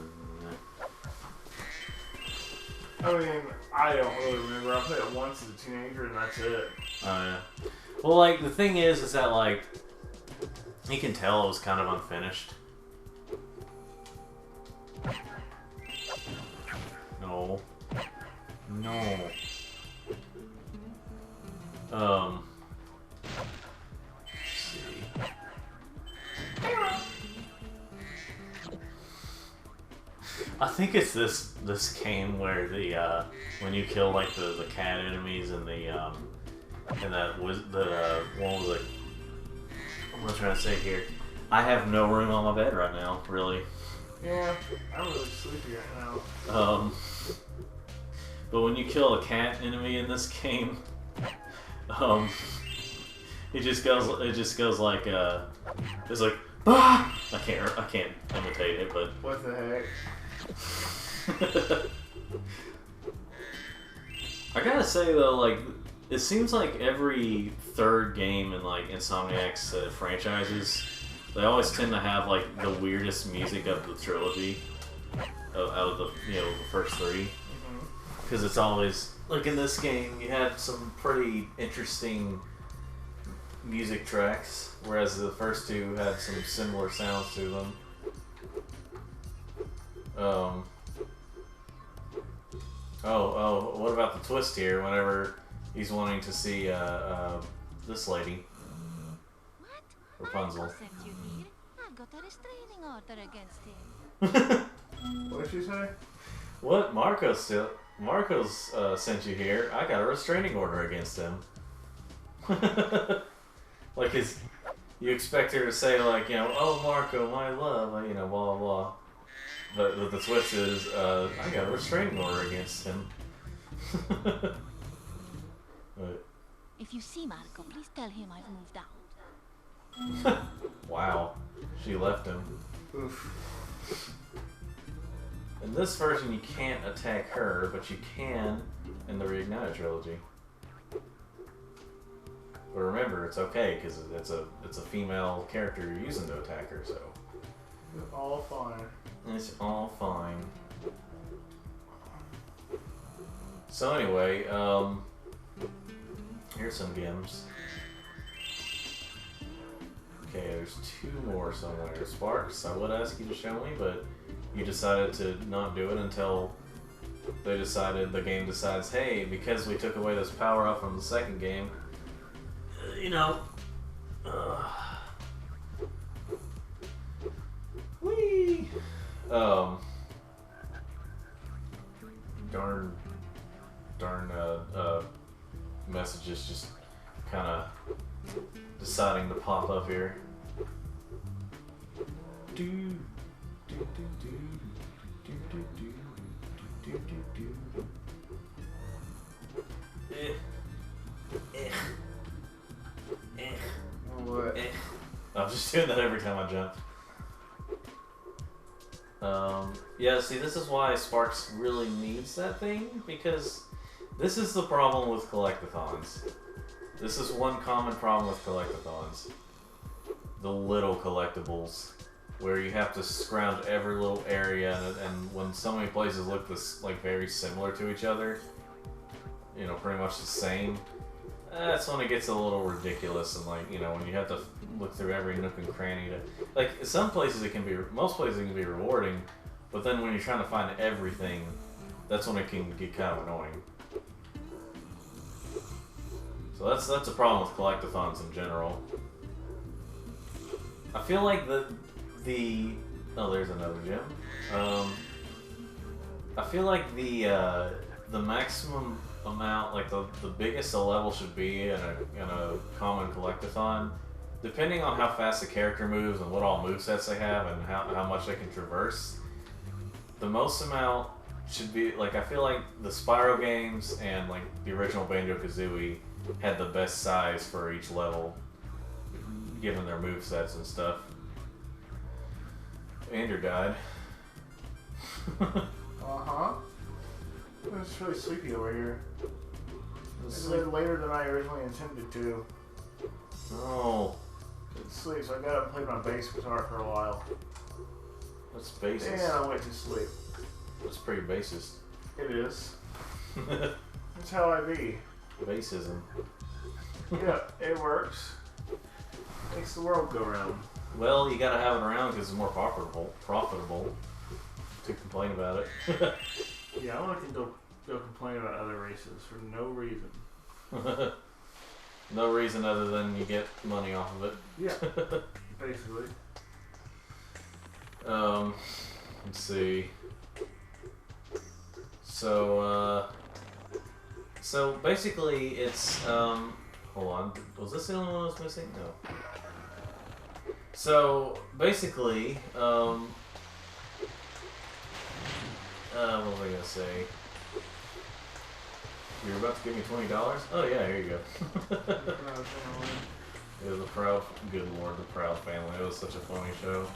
I mean, I don't really remember. I played it once as a teenager, and that's it. Oh yeah. Well, like the thing is that like you can tell it was kind of unfinished. No. No. Let's see. I think it's this game where the when you kill like the cat enemies and the and that was the one was like what am I trying to say here? I have no room on my bed right now, really. Yeah, I'm really sleepy right now. But when you kill a cat enemy in this game, it just goes like it's like ah! I can't imitate it, but what the heck? I gotta say though, like it seems like every third game in like Insomniac's franchises, they always tend to have like the weirdest music of the trilogy out of the the first three. Because it's always like in this game, you had some pretty interesting music tracks, whereas the first two had some similar sounds to them. What about the twist here? Whenever he's wanting to see this lady, Rapunzel. I've got a restraining order against him. What did she say? What? Marco's sent you here. I got a restraining order against him. Like you expect her to say like, oh Marco, my love, blah blah blah. But the twist is, I got a restraining order against him. But, If you see Marco, please tell him I've moved out. wow, she left him. Oof. In this version, you can't attack her, but you can in the Reignited trilogy. But remember, it's okay because it's a female character you're using to attack her, so It's all fine. it's all fine. So anyway, here's some gems. Okay, there's two more somewhere. Sparks, I would ask you to show me, but you decided to not do it until the game decides, hey, because we took away this power up from the second game, whee! Darn messages just kind of deciding to pop up here. What? I'm just doing that every time I jump. Yeah, see, this is why Sparks really needs that thing, because this is the problem with collectathons. This is one common problem with collectathons. The little collectibles, where you have to scrounge every little area, and when so many places look very similar to each other, pretty much the same, that's when it gets a little ridiculous, and when you have to look through every nook and cranny to, some places most places it can be rewarding, but then when you're trying to find everything, that's when it can get kind of annoying. So that's a problem with collectathons in general. I feel like oh, there's another gem. I feel like the maximum amount, the biggest a level should be in a common collectathon, depending on how fast the character moves and what all movesets they have and how much they can traverse, the most amount should be, I feel like the Spyro games and the original Banjo-Kazooie had the best size for each level, given their movesets and stuff. Andrew died. Uh-huh. It's really sleepy over here. It's a little later than I originally intended to. Oh. Couldn't sleep, so I got up and played my bass guitar for a while. That's bassist. And I went to sleep. That's pretty bassist. It is. That's how I be. Racism. Yeah, it works. Makes the world go round. Well, you gotta have it around because it's more profitable to complain about it. Yeah, I want to go complain about other races for no reason. No reason other than you get money off of it. Yeah, basically. Let's see. So basically it's, hold on, was this the only one I was missing? No. So basically, what was I gonna say? You're about to give me $20? Oh yeah, here you go. It was a proud, good lord, the Proud Family. It was such a funny show.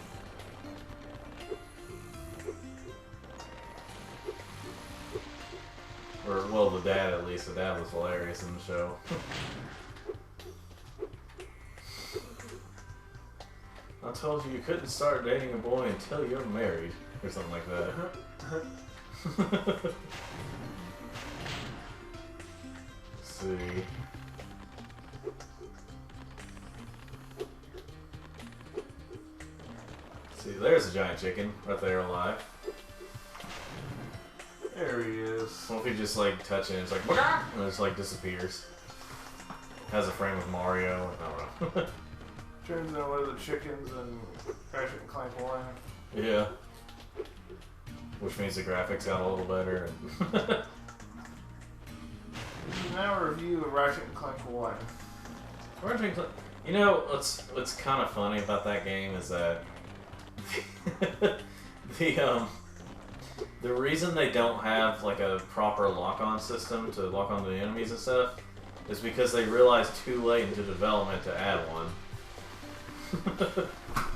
Or, well, the dad at least. The dad was hilarious in the show. I told you couldn't start dating a boy until you're married. Or something like that. Let's see. See, there's a giant chicken right there alive. There he is. What if you just like touch it and it's like, and it just like disappears? Has a frame of Mario. I don't know. Turns into one of the chickens and Ratchet and Clank 1. Yeah. Which means the graphics got a little better. This is now a review of Ratchet and Clank 1. Ratchet and Clank. You know what's kind of funny about that game is that the reason they don't have like a proper lock-on system to lock on the enemies and stuff is because they realized too late into development to add one.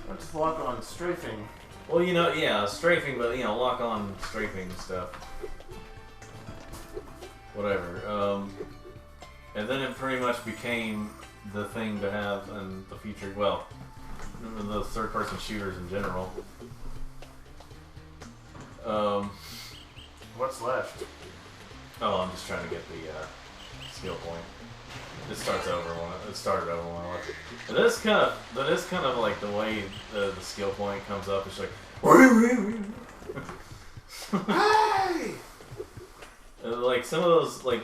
Or just lock on strafing. Well, you know, yeah, strafing, but you know, lock on strafing and stuff. Whatever. And then it pretty much became the thing to have in the future. Well, the third-person shooters in general. What's left? Oh, I'm just trying to get the skill point. It starts over one. It started over one left. That is kind of like the way the skill point comes up. It's like, hey! Like some of those like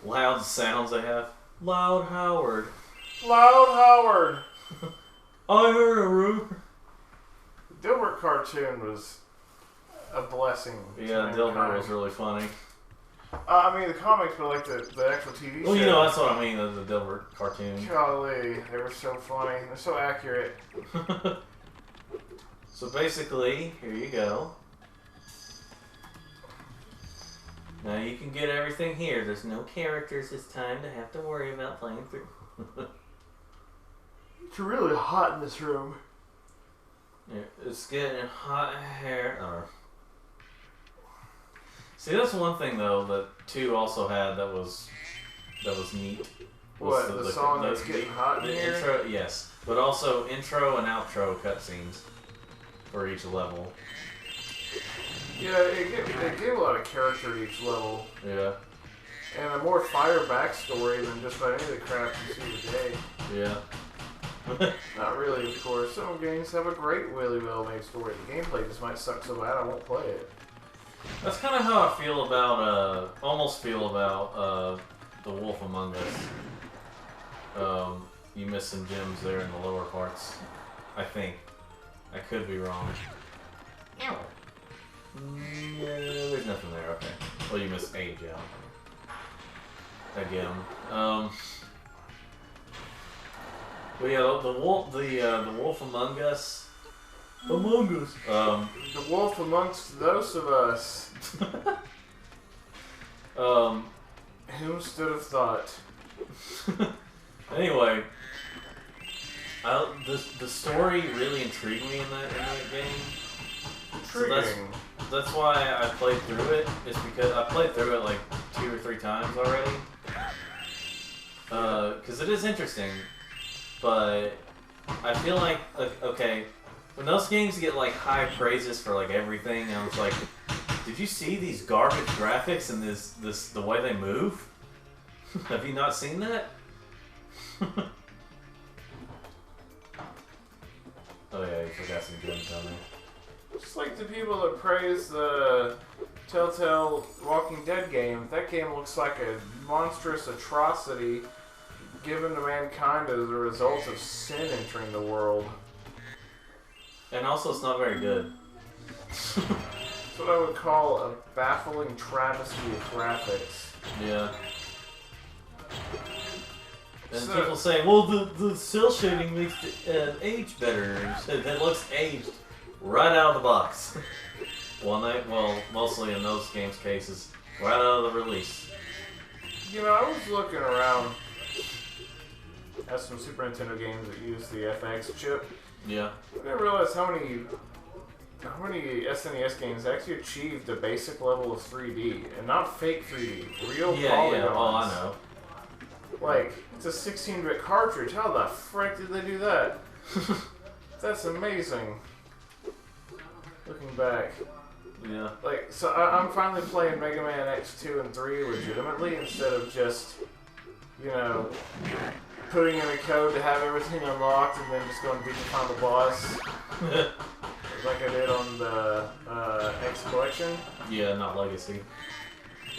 loud sounds they have. Loud Howard. Loud Howard. I heard a rumor. The Dilbert cartoon was a blessing. Yeah, Dilbert was really funny. I mean the comics, but like the actual TV show. Well, you know, that's what I mean, the Dilbert cartoon. Golly, they were so funny. They're so accurate. So basically, here you go. Now you can get everything here. There's no characters this time to have to worry about playing through. It's really hot in this room. Yeah, it's getting hot here. See, that's one thing though that 2 also had that was neat. What, the song that's getting hot in here? Intro, yes, but also intro and outro cutscenes for each level. Yeah, it gave a lot of character to each level. Yeah. And a more fire backstory than just about any of the crap you see today. Yeah. Not really, of course. Some games have a great, really well-made story. The gameplay just might suck so bad I won't play it. That's kind of how I feel about, almost feel about, The Wolf Among Us. You missed some gems there in the lower parts. I think. I could be wrong. Ow. Yeah, there's nothing there, okay. Well, you missed a gem. Again. But yeah, the wolf among us. Among us. The wolf amongst those of us. Who stood have thought? Anyway, the story really intrigued me in that game. Intriguing. So that's why I played through it. Is because I played through it like 2 or 3 times already. Because it is interesting, but I feel like okay, when those games get like high praises for like everything, I was like, Did you see these garbage graphics and the way they move? Have you not seen that? Oh yeah, you forgot some gems down there. Just like the people that praise the Telltale Walking Dead game, that game looks like a monstrous atrocity given to mankind as a result of sin entering the world. And also, it's not very good. It's what I would call a baffling travesty of graphics. Yeah. And people say, well, the cell shading makes the age better. It looks aged right out of the box. Well, mostly in those games' cases, right out of the release. You know, I was looking around at some Super Nintendo games that use the FX chip. Yeah. I didn't realize how many SNES games actually achieved a basic level of 3D, and not fake 3D, real polygons. Yeah, oh, I know. Like, it's a 16-bit cartridge. How the frick did they do that? That's amazing. Looking back. Yeah. Like, so I'm finally playing Mega Man X2 and 3 legitimately instead of just, you know, putting in a code to have everything unlocked and then just going to beat the final boss. Like I did on the X Collection. Yeah, not Legacy.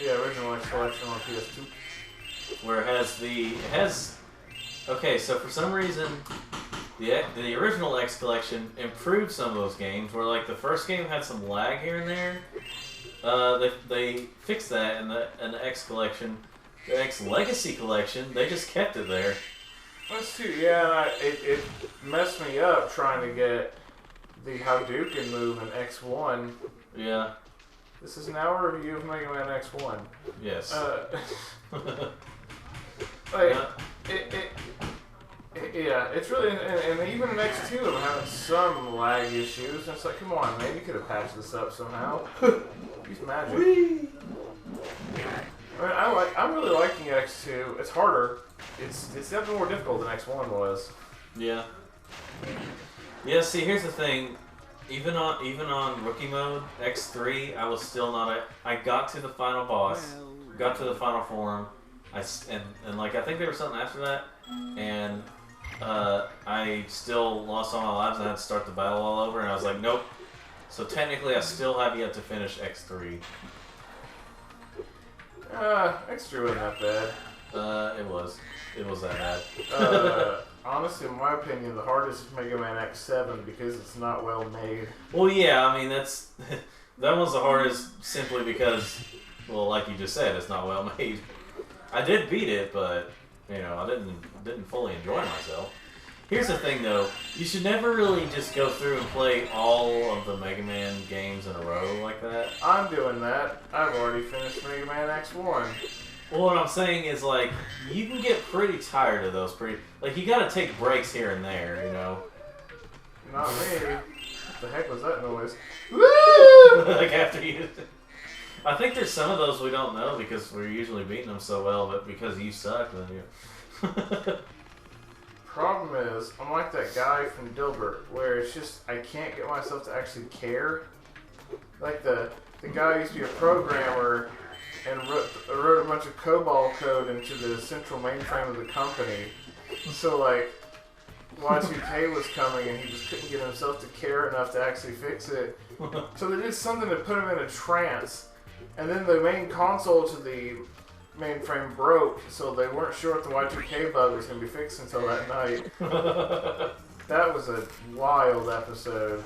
Yeah, original X Collection on PS2. Where it has okay, so for some reason the original X Collection improved some of those games where like the first game had some lag here and there. They fixed that in the X Collection. The X Legacy Collection, they just kept it there. That's too, yeah, it messed me up trying to get the Hadouken move in X1. Yeah. This is now a review of Mega Man X1. Yes. Like, yeah, it's really, and even in X2 I'm having some lag issues, and it's like, come on, man, you could have patched this up somehow. Use magic. Whee! I mean, I'm really liking X2. It's harder. It's definitely more difficult than X1 was. Yeah. Yeah, see, here's the thing. Even on rookie mode, X3, I was still not I got to the final boss, got to the final form, and like I think there was something after that, and I still lost all my lives and I had to start the battle all over, and I was like, nope. So technically, I still have yet to finish X3. X3 wasn't that bad. It was that bad. Honestly, in my opinion, the hardest is Mega Man X7 because it's not well made. Well, yeah, I mean that one's the hardest simply because, well, like you just said, it's not well made. I did beat it, but you know, I didn't fully enjoy myself. Here's the thing, though: you should never really just go through and play all of the Mega Man games in a row like that. I'm doing that. I've already finished Mega Man X1. Well, what I'm saying is, like, you can get pretty tired of those. Like, you gotta take breaks here and there, you know. Not me. What the heck was that noise? Woo! Like after you. I think there's some of those we don't know because we're usually beating them so well, but because you suck, then you. Problem is, I'm like that guy from Dilbert, where it's just I can't get myself to actually care. Like the guy used to be a programmer and wrote a bunch of COBOL code into the central mainframe of the company. So like, Y2K was coming and he just couldn't get himself to care enough to actually fix it. So they did something to put him in a trance. And then the main console to the mainframe broke, so they weren't sure if the Y2K bug was going to be fixed until that night. That was a wild episode.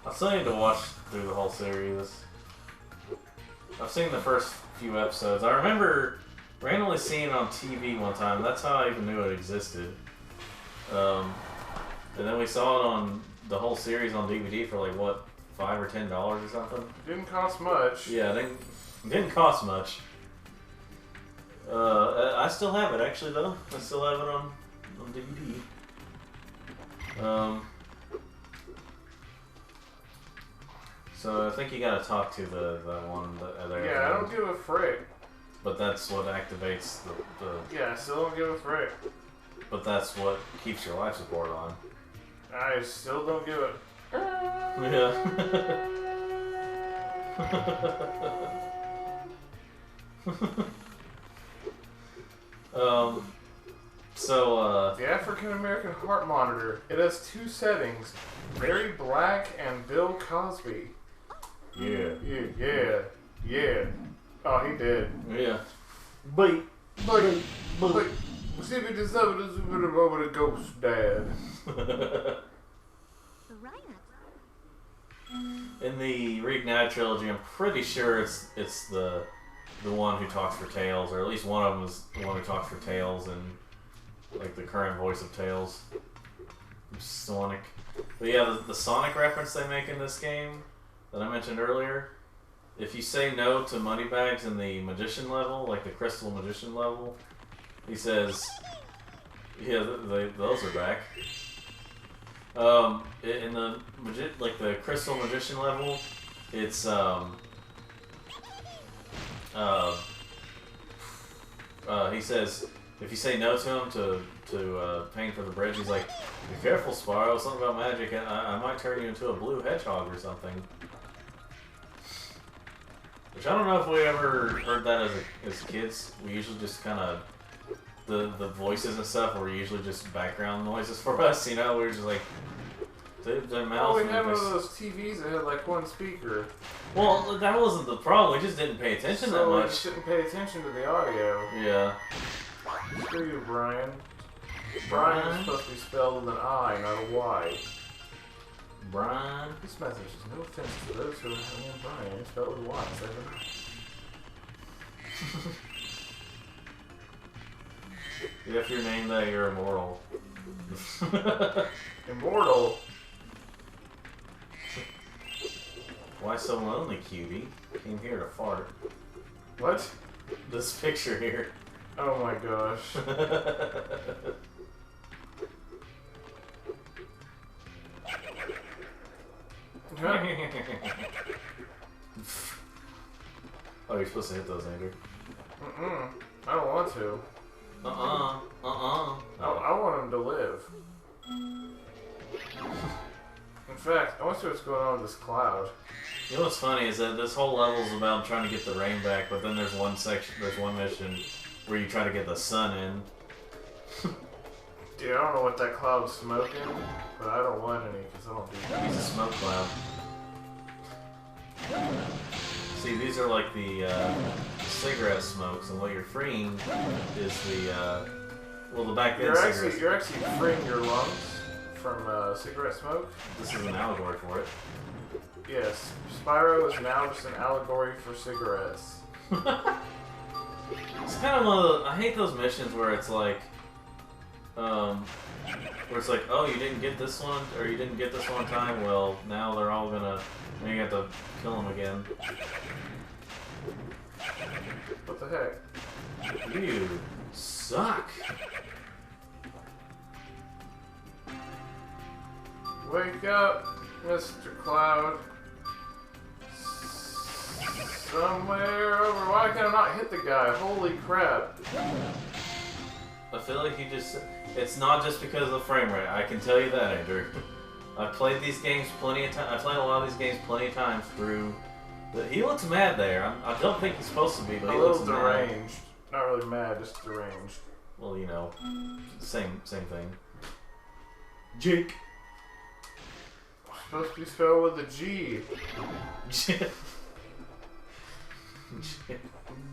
I still need to watch through the whole series. I've seen the first few episodes. I remember randomly seeing it on TV one time. That's how I even knew it existed. And then we saw it on the whole series on DVD for like what, $5 or $10 or something. Didn't cost much. Yeah, it didn't cost much. I still have it actually though. I still have it on DVD. So I think you gotta talk to the one other. Yeah, I don't give a frick. But that's what activates the. Yeah, I still don't give a frick. But that's what keeps your life support on. I still don't give a. Yeah. The African American heart monitor. It has 2 settings: Barry Black and Bill Cosby. Yeah. Oh, he did. Yeah. But. See if it is over the ghost dad. The rhino. In the Reignite trilogy, I'm pretty sure it's the one who talks for Tails, or at least one of them is the one who talks for Tails, and like the current voice of Tails, Sonic. But yeah, the Sonic reference they make in this game that I mentioned earlier. If you say no to Moneybags in the Magician level, like the Crystal Magician level, he says, "Yeah, those are back." In the the Crystal Magician level, it's he says if you say no to him to paying for the bridge, he's like, "Be careful, Spyro. Something about magic, and I might turn you into a blue hedgehog or something." Which I don't know if we ever heard that as kids. We usually just kind of the voices and stuff were usually just background noises for us. You know, we were just like. Their mouth. Oh, we had one of those TVs that had like 1 speaker. Well, that wasn't the problem. We just didn't pay attention that much. We just didn't pay attention to the audio. Yeah. Screw you, Brian. Brian is supposed to be spelled with an I, not a Y. Brian. This message is no offense to those who are having Brian. It's spelled with a Y instead of an I. If you're named that, you're immortal. Immortal? Why so lonely, cutie? Came here to fart. What? This picture here. Oh my gosh. Oh, you're supposed to hit those, Andrew. I don't want to. I want him to live. In fact, I want to see what's going on with this cloud. You know what's funny is that this whole level is about trying to get the rain back, but then there's one mission where you try to get the sun in. Dude, I don't know what that cloud's smoking, but I don't want any because I don't do that. It's a smoke cloud. See, these are like the cigarette smokes, and what you're freeing is the back end cigarette. You're actually freeing your lungs from cigarette smoke. This is an allegory for it. Yes, Spyro is now just an allegory for cigarettes. It's kind of one of the, I hate those missions where it's like, oh, you didn't get this one, or you didn't get this one time. Well, now they're all gonna, now you have to kill them again. What the heck? You suck. Wake up, Mr. Cloud. Somewhere over. Why can I not hit the guy? Holy crap. I feel like you just, it's not just because of the frame rate. I can tell you that, Andrew. I've played these games plenty of times. I've played a lot of these games plenty of times through. He looks mad there. I don't think he's supposed to be, but he looks mad. A little deranged. Not really mad, just deranged. Well, you know, same thing. Jake. Supposed to be spelled with a G.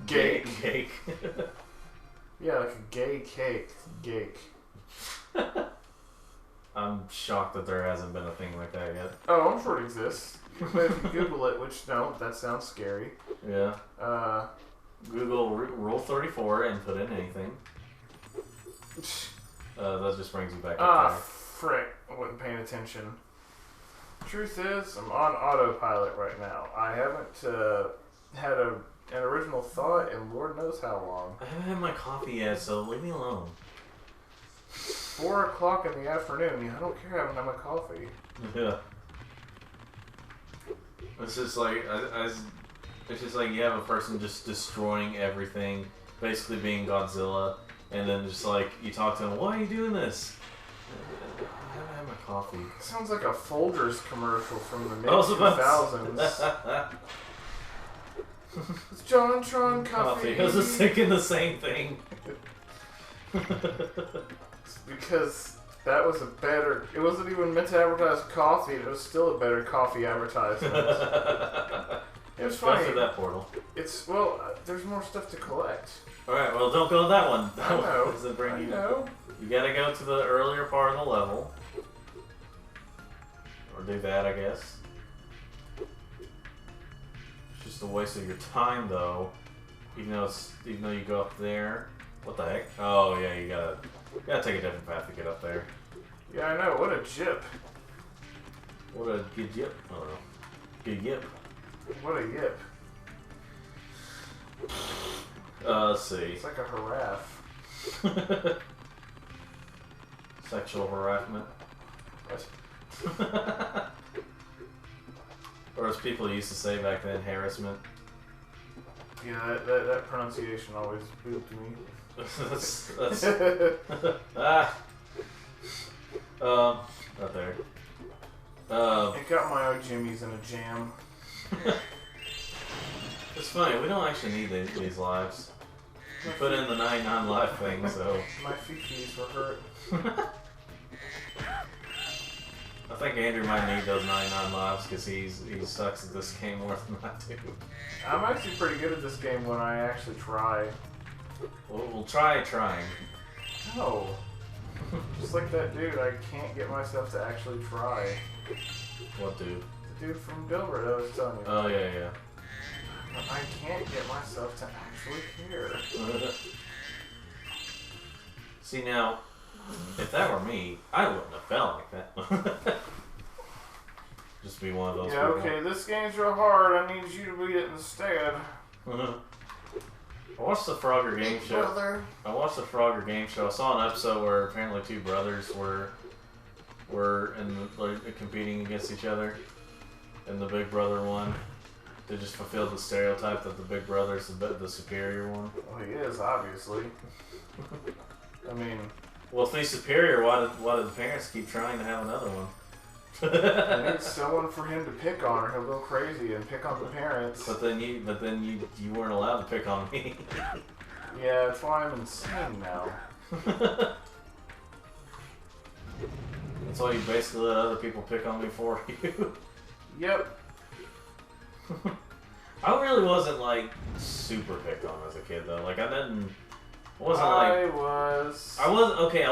Gake. Cake. Yeah, like a gay cake. Gake. I'm shocked that there hasn't been a thing like that yet. Oh, I'm sure it exists. But if you Google it, which don't, that sounds scary. Yeah. Google Rule 34 and put in anything. That just brings you back up there. Frick. I wasn't paying attention. Truth is, I'm on autopilot right now. I haven't had an original thought in Lord knows how long. I haven't had my coffee yet, so leave me alone. 4 o'clock in the afternoon. I don't care. I haven't had my coffee. Yeah. It's just like it's just like you have a person just destroying everything, basically being Godzilla, and then just like you talk to them, why are you doing this? I haven't had my coffee. Sounds like a Folgers commercial from the mid-2000s. It's John Tron coffee. I was just thinking the same thing. Because that was a better... It wasn't even meant to advertise coffee. It was still a better coffee advertisement. It was funny. Go through that portal. It's... Well, there's more stuff to collect. Alright, well, don't go to that one. That I know. one doesn't bring you... know. You gotta go to the earlier part of the level. Or do that, I guess. It's just a waste of your time, though. Even though you go up there. What the heck? Oh, yeah, you gotta take a different path to get up there. Yeah, I know. What a jip. What a good yip. I don't know. Good yip. What a yip. Let's see. It's like a giraffe. Sexual harassment. What? Or as people used to say back then, harassment. Yeah, that pronunciation always spooked me. that's not there. It got my old Jimmy's in a jam. It's funny, we don't actually need these lives. We put in the 99 life thing, so... My fifis were hurt. I think Andrew might need those 99 lives because he sucks at this game more than I do. I'm actually pretty good at this game when I actually try. We'll try trying. No. Just like that dude, I can't get myself to actually try. What dude? The dude from Dilbert I was telling you. Oh, yeah, yeah. I can't get myself to actually care. See, now, if that were me, I wouldn't have felt like that. Just be one of those people. Okay, this game's real hard. I need you to beat it instead. I watched the Frogger game show. Brother. I watched the Frogger game show. I saw an episode where apparently two brothers were competing against each other. And the Big Brother won. They just fulfilled the stereotype that the Big Brother is the superior one. Well, he is, obviously. I mean... Well, if he's superior, why did the parents keep trying to have another one? I need someone for him to pick on, or he'll go crazy and pick on the parents. But then you weren't allowed to pick on me. Yeah, that's why I'm insane now. That's why you basically let other people pick on me for you. Yep. I really wasn't like super picked on as a kid though. Like I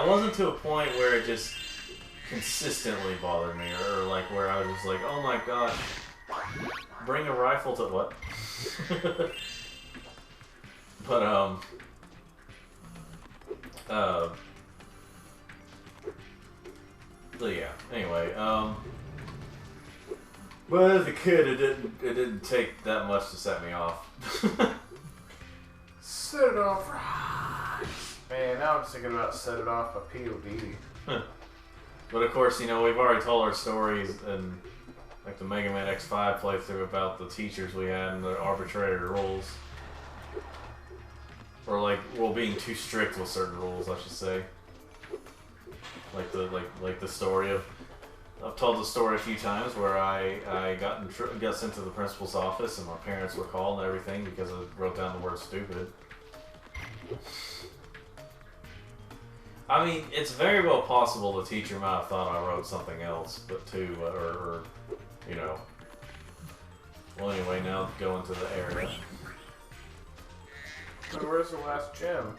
wasn't to a point where it just consistently bothered me, or like where I was just like, oh my gosh, bring a rifle to what? But yeah. Anyway, but as a kid, it didn't take that much to set me off. Set it off. Man, now I'm just thinking about Set It Off by POD. But of course, we've already told our stories and like the Mega Man X5 playthrough about the teachers we had and the arbitrary rules. Or like, well, being too strict with certain rules, I should say. Like the story of... I've told the story a few times where I got sent to the principal's office and my parents were called and everything because I wrote down the word stupid. I mean, it's very well possible the teacher might have thought I wrote something else, but Well, anyway, now go into the area. So where's the last gem?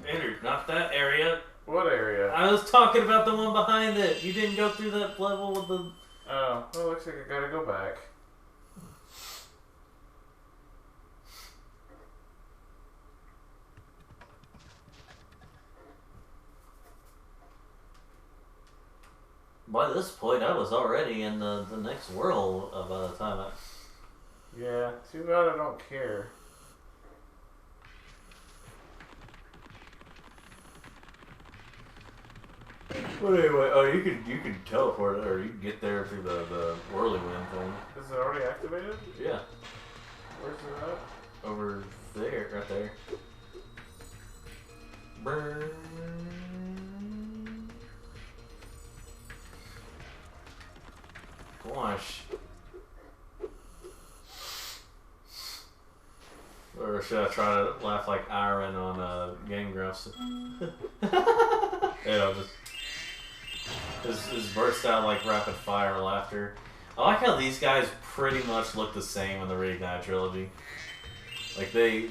Andrew, not that area. What area? I was talking about the one behind it. You didn't go through that level with the... Oh, well, looks like I gotta go back. By this point, I was already in the next world by the time I... Yeah, too bad I don't care. But anyway, you can teleport it, or you can get there through the whirlwind thing. Is it already activated? Yeah. Where's it at? Over there, right there. Burn. Gosh. Or should I try to laugh like Iron on Game Grumps? Just his burst out like rapid fire laughter. I like how these guys pretty much look the same in the Reignite trilogy. Like they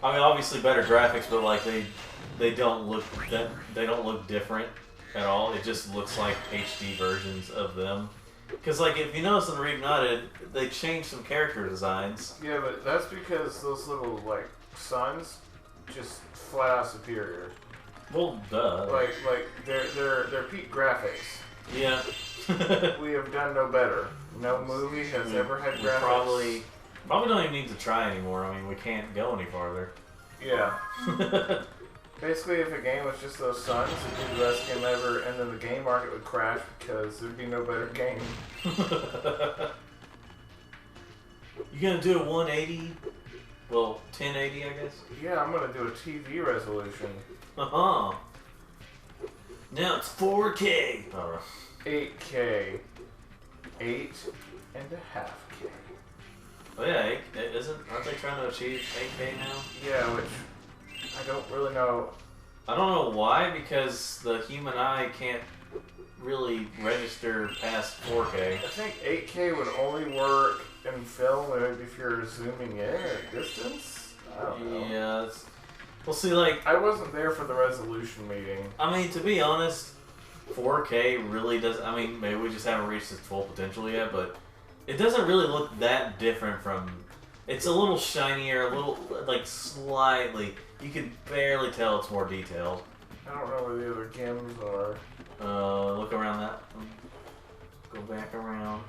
I mean obviously better graphics, but like they don't look different at all. It just looks like HD versions of them. Because like if you notice in Reignited, they changed some character designs. Yeah, but that's because those little like suns just flat out superior. Well, duh. Like they're peak graphics. Yeah. We have done no better. No movie has ever had graphics. Probably don't even need to try anymore. I mean, we can't go any farther. Yeah. Basically, if a game was just those suns, it'd be the best game ever, and then the game market would crash because there'd be no better game. You gonna do a 180? Well, 1080, I guess? Yeah, I'm gonna do a TV resolution. Uh-huh. Now it's 4K. Alright. 8K. 8.5K. Oh yeah, aren't they trying to achieve 8K now? Yeah, which I don't really know. I don't know why, because the human eye can't really register past 4K. I think 8K would only work in film if you're zooming in at distance. I don't know. Yeah, well, see, like... I wasn't there for the resolution meeting. I mean, to be honest, 4K really does... I mean, maybe we just haven't reached its full potential yet, but it doesn't really look that different from... It's a little shinier, a little, like, slightly. You can barely tell it's more detailed. I don't know where the other GIMs are. Look around that. Go back around.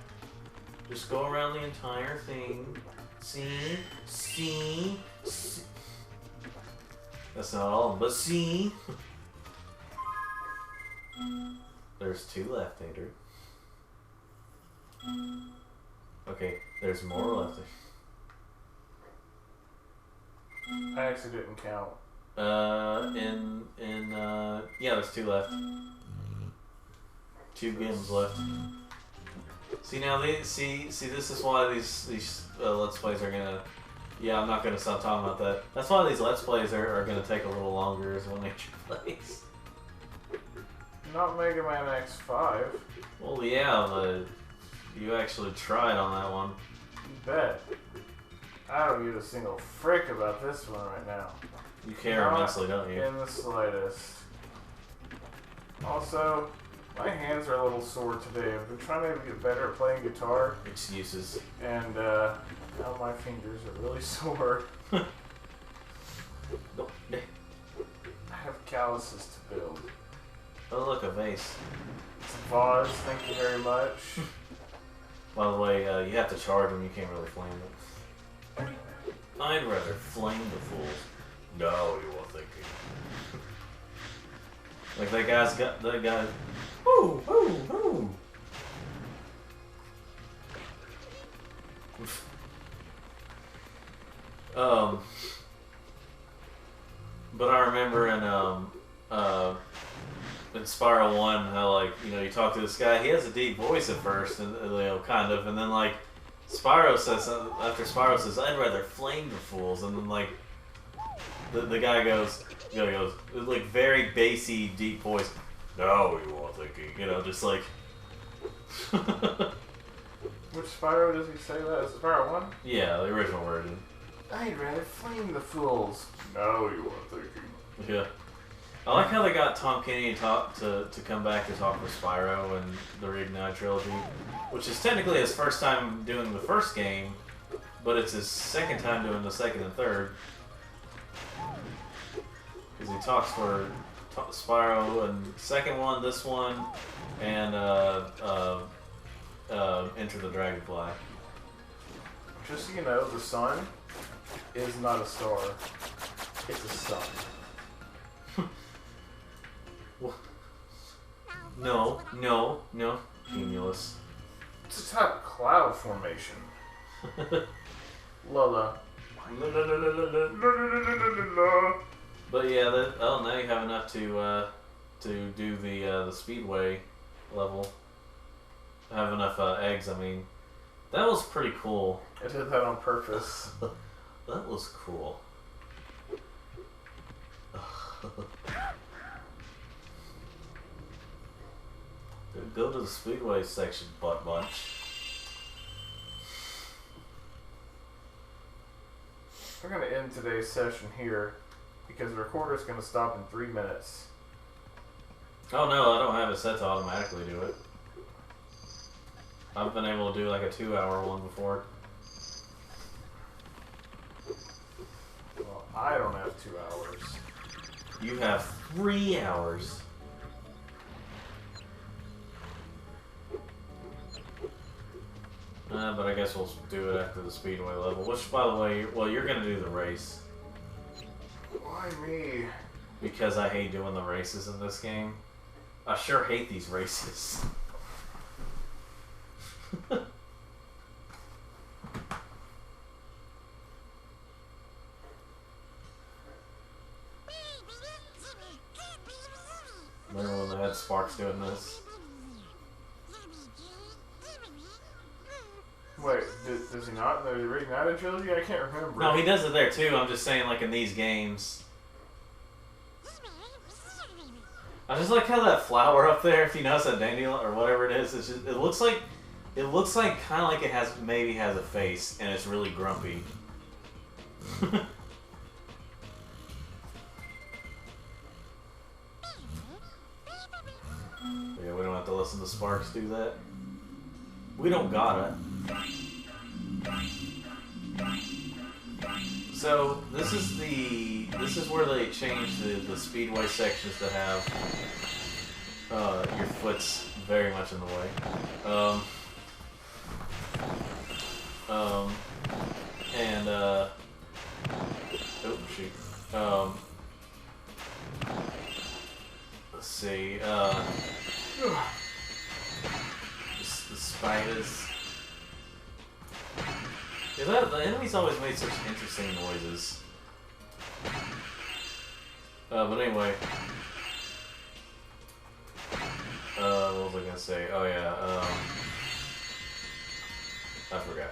Just go around the entire thing. See. That's not all of them, but see. There's 2 left, Andrew. Okay, there's more left. I actually didn't count. Yeah, there's 2 left. 2 games left. See now, this is why these Let's Plays are gonna. Yeah, I'm not gonna stop talking about that. That's why these Let's Plays are gonna take a little longer as one nature plays. Not Mega Man X5. Well, yeah, but you actually tried on that one. You bet. I don't give a single frick about this one right now. You care immensely, don't you? In the slightest. Also, my hands are a little sore today. I've been trying to get better at playing guitar. Excuses. And now my fingers are really sore. I have calluses to build. Oh, look, a vase. It's a vase, thank you very much. By the way, you have to charge them, you can't really flame them. I'd rather flame the fools. No, you were thinking. Like that guy. Woo, woo, woo. But I remember in Spyro 1 how, like, you know, you talk to this guy, he has a deep voice at first, and you know, kind of, and then like Spyro says, after Spyro says, I'd rather flame the fools, and then like the guy goes like very bassy, deep voice, no, you weren't thinking, you know, just like. Which Spyro does he say that? Is it Spyro 1? Yeah, the original version. I'd rather flame the fools. No, you weren't thinking. Yeah. I like how they got Tom Kenny to come back to talk with Spyro in the Reignite trilogy, which is technically his first time doing the first game, but it's his second time doing the second and third. Because he talks for Spyro in the second one, this one, and Enter the Dragonfly. Just so you know, the sun is not a star. It's a sun. No. Cumulus. It's a type of cloud formation. Lola. But yeah, now you have enough to do the speedway level. Have enough eggs. I mean, that was pretty cool. I did that on purpose. That was cool. Go to the Speedway section, butt bunch. We're going to end today's session here because the recorder is going to stop in 3 minutes. Oh no, I don't have it set to automatically do it. I've been able to do like a 2-hour one before. Well, I don't have 2 hours. You have 3 hours. But I guess we'll do it after the Speedway level. Which, by the way, well, you're gonna do the race. Why me? Because I hate doing the races in this game. I sure hate these races. Remember when they had Sparks doing this? Wait, does he not in the Reignited trilogy? I can't remember. No, he does it there too. I'm just saying, like in these games. I just like how that flower up there, if you notice that dandelion or whatever it is, it's just, it looks like kind of like it has maybe has a face and it's really grumpy. Yeah, we don't have to listen to Sparks do that. We don't gotta. So this is where they change the speedway sections to have your foot's very much in the way. And oh shoot. Let's see. The spiders. Yeah, the enemies always made such interesting noises. But anyway. What was I gonna say? Oh yeah, I forgot.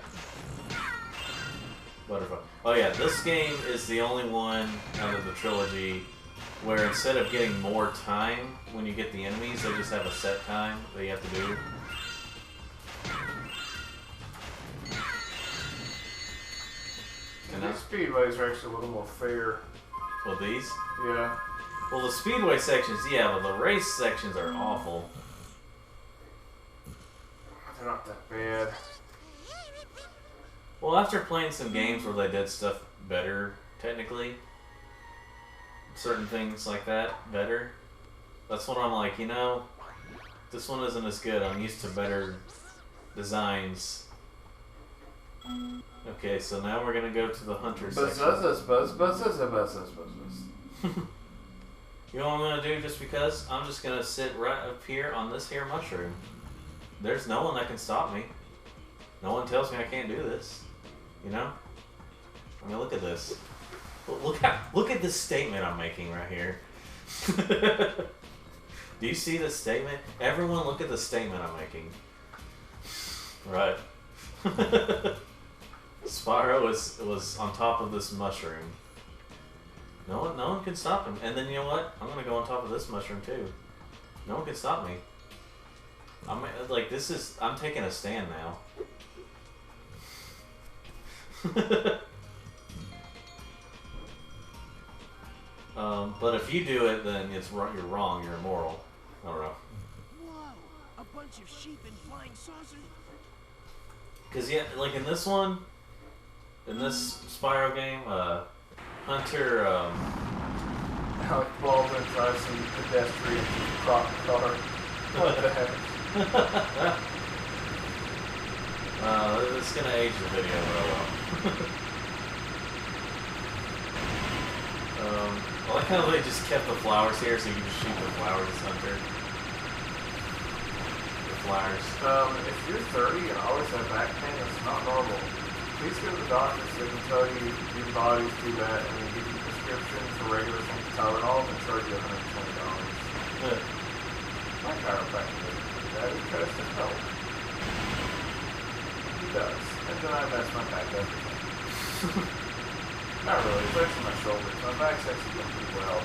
Butterfly. Oh yeah, this game is the only one out of the trilogy where instead of getting more time when you get the enemies, they just have a set time that you have to do. And these speedways are actually a little more fair. Well, these? Yeah. Well, the speedway sections, yeah, but the race sections are awful. They're not that bad. Well, after playing some games where they did stuff better, technically, certain things like that better, that's when I'm like, you know, this one isn't as good. I'm used to better designs. Okay, so now we're gonna go to the hunter section. You know what I'm gonna do just because? I'm just gonna sit right up here on this here mushroom. There's no one that can stop me. No one tells me I can't do this. You know? I mean, look at this. Look at this statement I'm making right here. Do you see this statement? Everyone look at the statement I'm making. Right. Spyro was on top of this mushroom. No one can stop him. And then you know what? I'm gonna go on top of this mushroom too. No one can stop me. I'm taking a stand now. But if you do it, then you're wrong. You're immoral. I don't know. Whoa! A bunch of sheep and flying saucers. Cause yeah, like in this one, in this Spyro game, Hunter. Alec Baldwin drives some pedestrian crop car. What the heck? It's gonna age the video real well. I like how they just kept the flowers here so you can just shoot the flowers as Hunter. The flowers. If you're 30 and always have back pain, that's not normal. Please go to the doctor so they can tell you your body's too bad and they give you prescriptions for regular things, Tylenol, and charge you $120. My chiropractor doesn't do that. He tries to help. He does. And then I mess my back everything. Not really. It's actually my shoulders. My back's actually doing pretty well.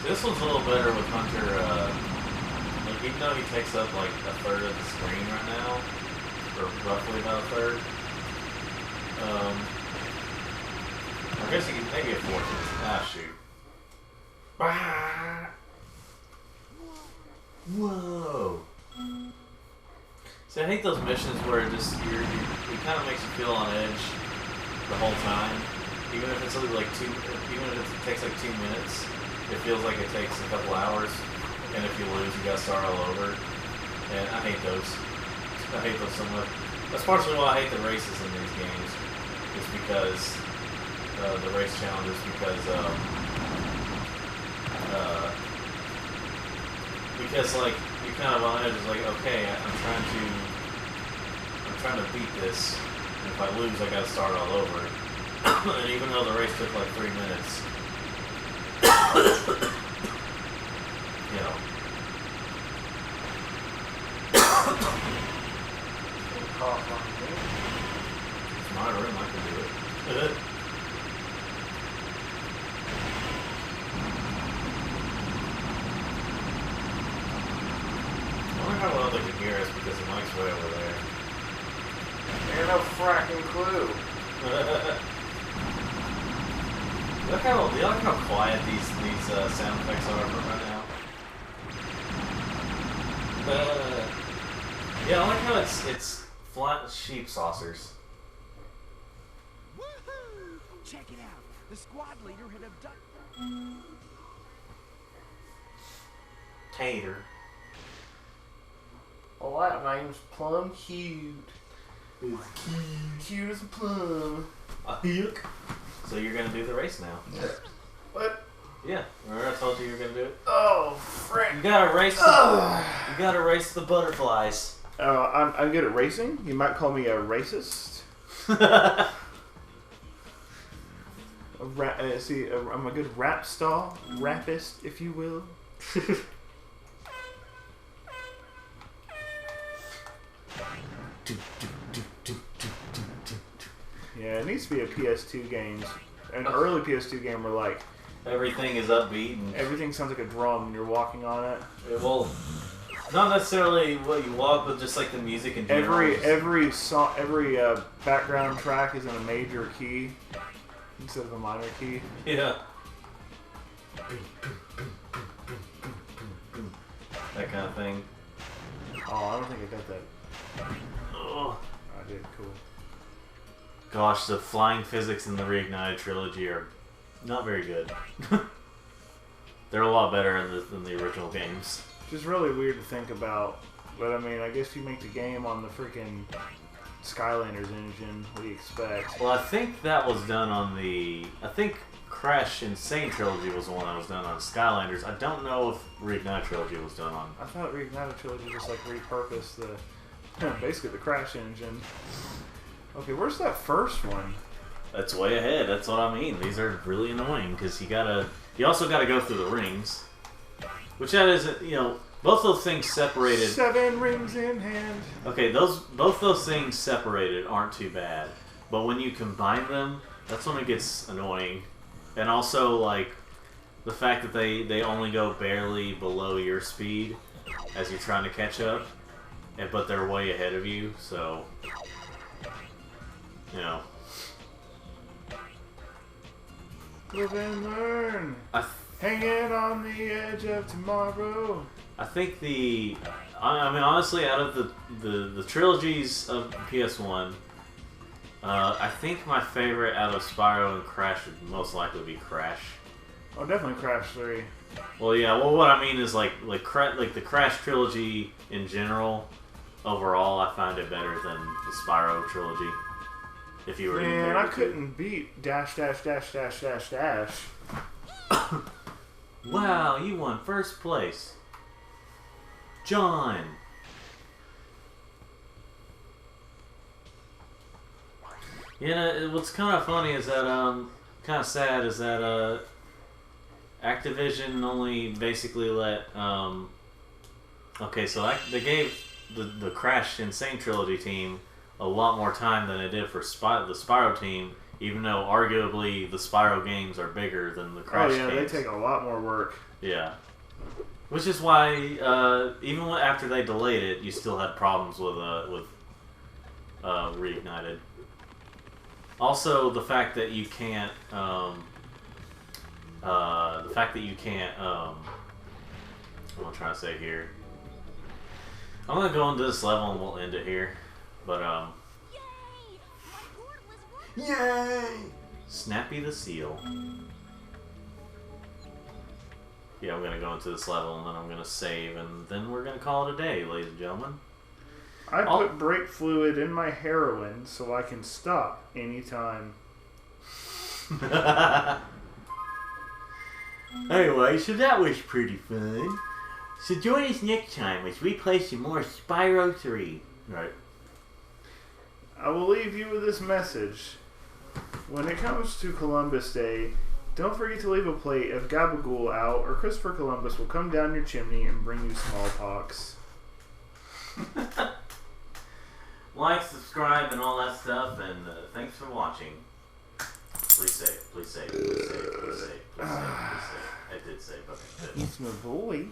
This one's a little better with Hunter. Like, even though he takes up like a third of the screen right now, or roughly about a third. I guess he can maybe a fourth. Ah, shoot. Whoa. See, I hate those missions where it just it kind of makes you feel on edge the whole time. Even if it's only like even if it takes like 2 minutes, it feels like it takes a couple hours. And if you lose, you gotta start all over. And I hate those. I hate those so much. That's partially why I hate the races in these games. It's because the race challenges, because like you kind of on edge. It's like, okay, I'm trying to beat this. And if I lose, I gotta start all over. And even though the race took like 3 minutes, you know. It's my room, I can do it. I wonder how well they can hear us because the mic's way over there. I got no fracking clue. Do you like how quiet these sound effects are right now? Yeah, I like how it's flat sheep saucers. Woohoo! Check it out. The squad leader had abducted. Tater. Well, that name's plum cute. It's cute as a plum. Yuck. So you're gonna do the race now? Yeah. What? Yeah. Remember I told you you were gonna do it? Oh, frick. You gotta race the butterflies. I'm good at racing. You might call me a racist. I'm a good rap star, rapist, if you will. Yeah, it needs to be a PS2 game. An early PS2 game where like everything is upbeat and everything sounds like a drum when you're walking on it. Well, not necessarily what you walk, but just like the music in general. Every song, every background track is in a major key instead of a minor key. Yeah. That kind of thing. Oh, I don't think I got that. Oh. I did. Cool. Gosh, the flying physics in the Reignited trilogy are not very good. They're a lot better than the original games. Just really weird to think about, but I mean, I guess you make the game on the freaking Skylanders engine. What do you expect? Well, I think that was done on the. I think Crash Insane trilogy was the one that was done on Skylanders. I don't know if Reignited trilogy was done on. I thought Reignited trilogy just like repurposed the basically the Crash engine. Okay, where's that first one? That's way ahead. That's what I mean. These are really annoying because you also gotta go through the rings, which that isn't. You know, both those things separated. 7 rings in hand. Okay, both those things separated aren't too bad, but when you combine them, that's when it gets annoying. And also, like the fact that they only go barely below your speed as you're trying to catch up, but they're way ahead of you, so. You know. Live and learn. Hanging on the edge of tomorrow. I think I mean, honestly, out of the trilogies of PS1, I think my favorite out of Spyro and Crash would most likely be Crash. Oh, definitely Crash 3. Well, yeah. Well, what I mean is like the Crash trilogy in general. Overall, I find it better than the Spyro trilogy. If you were Man, I couldn't beat dash dash dash dash dash dash. Wow, you won first place, John. Yeah, what's kind of funny is that kind of sad is that Activision only basically let okay, so they gave the Crash Insane trilogy team a lot more time than it did for the Spyro team, even though arguably the Spyro games are bigger than the Crash games. Oh yeah, they take a lot more work. Yeah. Which is why, even after they delayed it, you still had problems with Reignited. Also, the fact that you can't, what am I trying to say here? I'm gonna go into this level and we'll end it here. But, Yay! Snappy the Seal. Yeah, I'm gonna go into this level and then I'm gonna save and then we're gonna call it a day, ladies and gentlemen. I put brake fluid in my heroin so I can stop anytime. Anyway, so that was pretty fun. So join us next time as we play some more Spyro 3. Right. I will leave you with this message. When it comes to Columbus Day, don't forget to leave a plate of gabagool out or Christopher Columbus will come down your chimney and bring you smallpox. Like, subscribe, and all that stuff, and thanks for watching. Please save, please save, please save, please save, please save, please save. I did save, okay, good. It's my boy.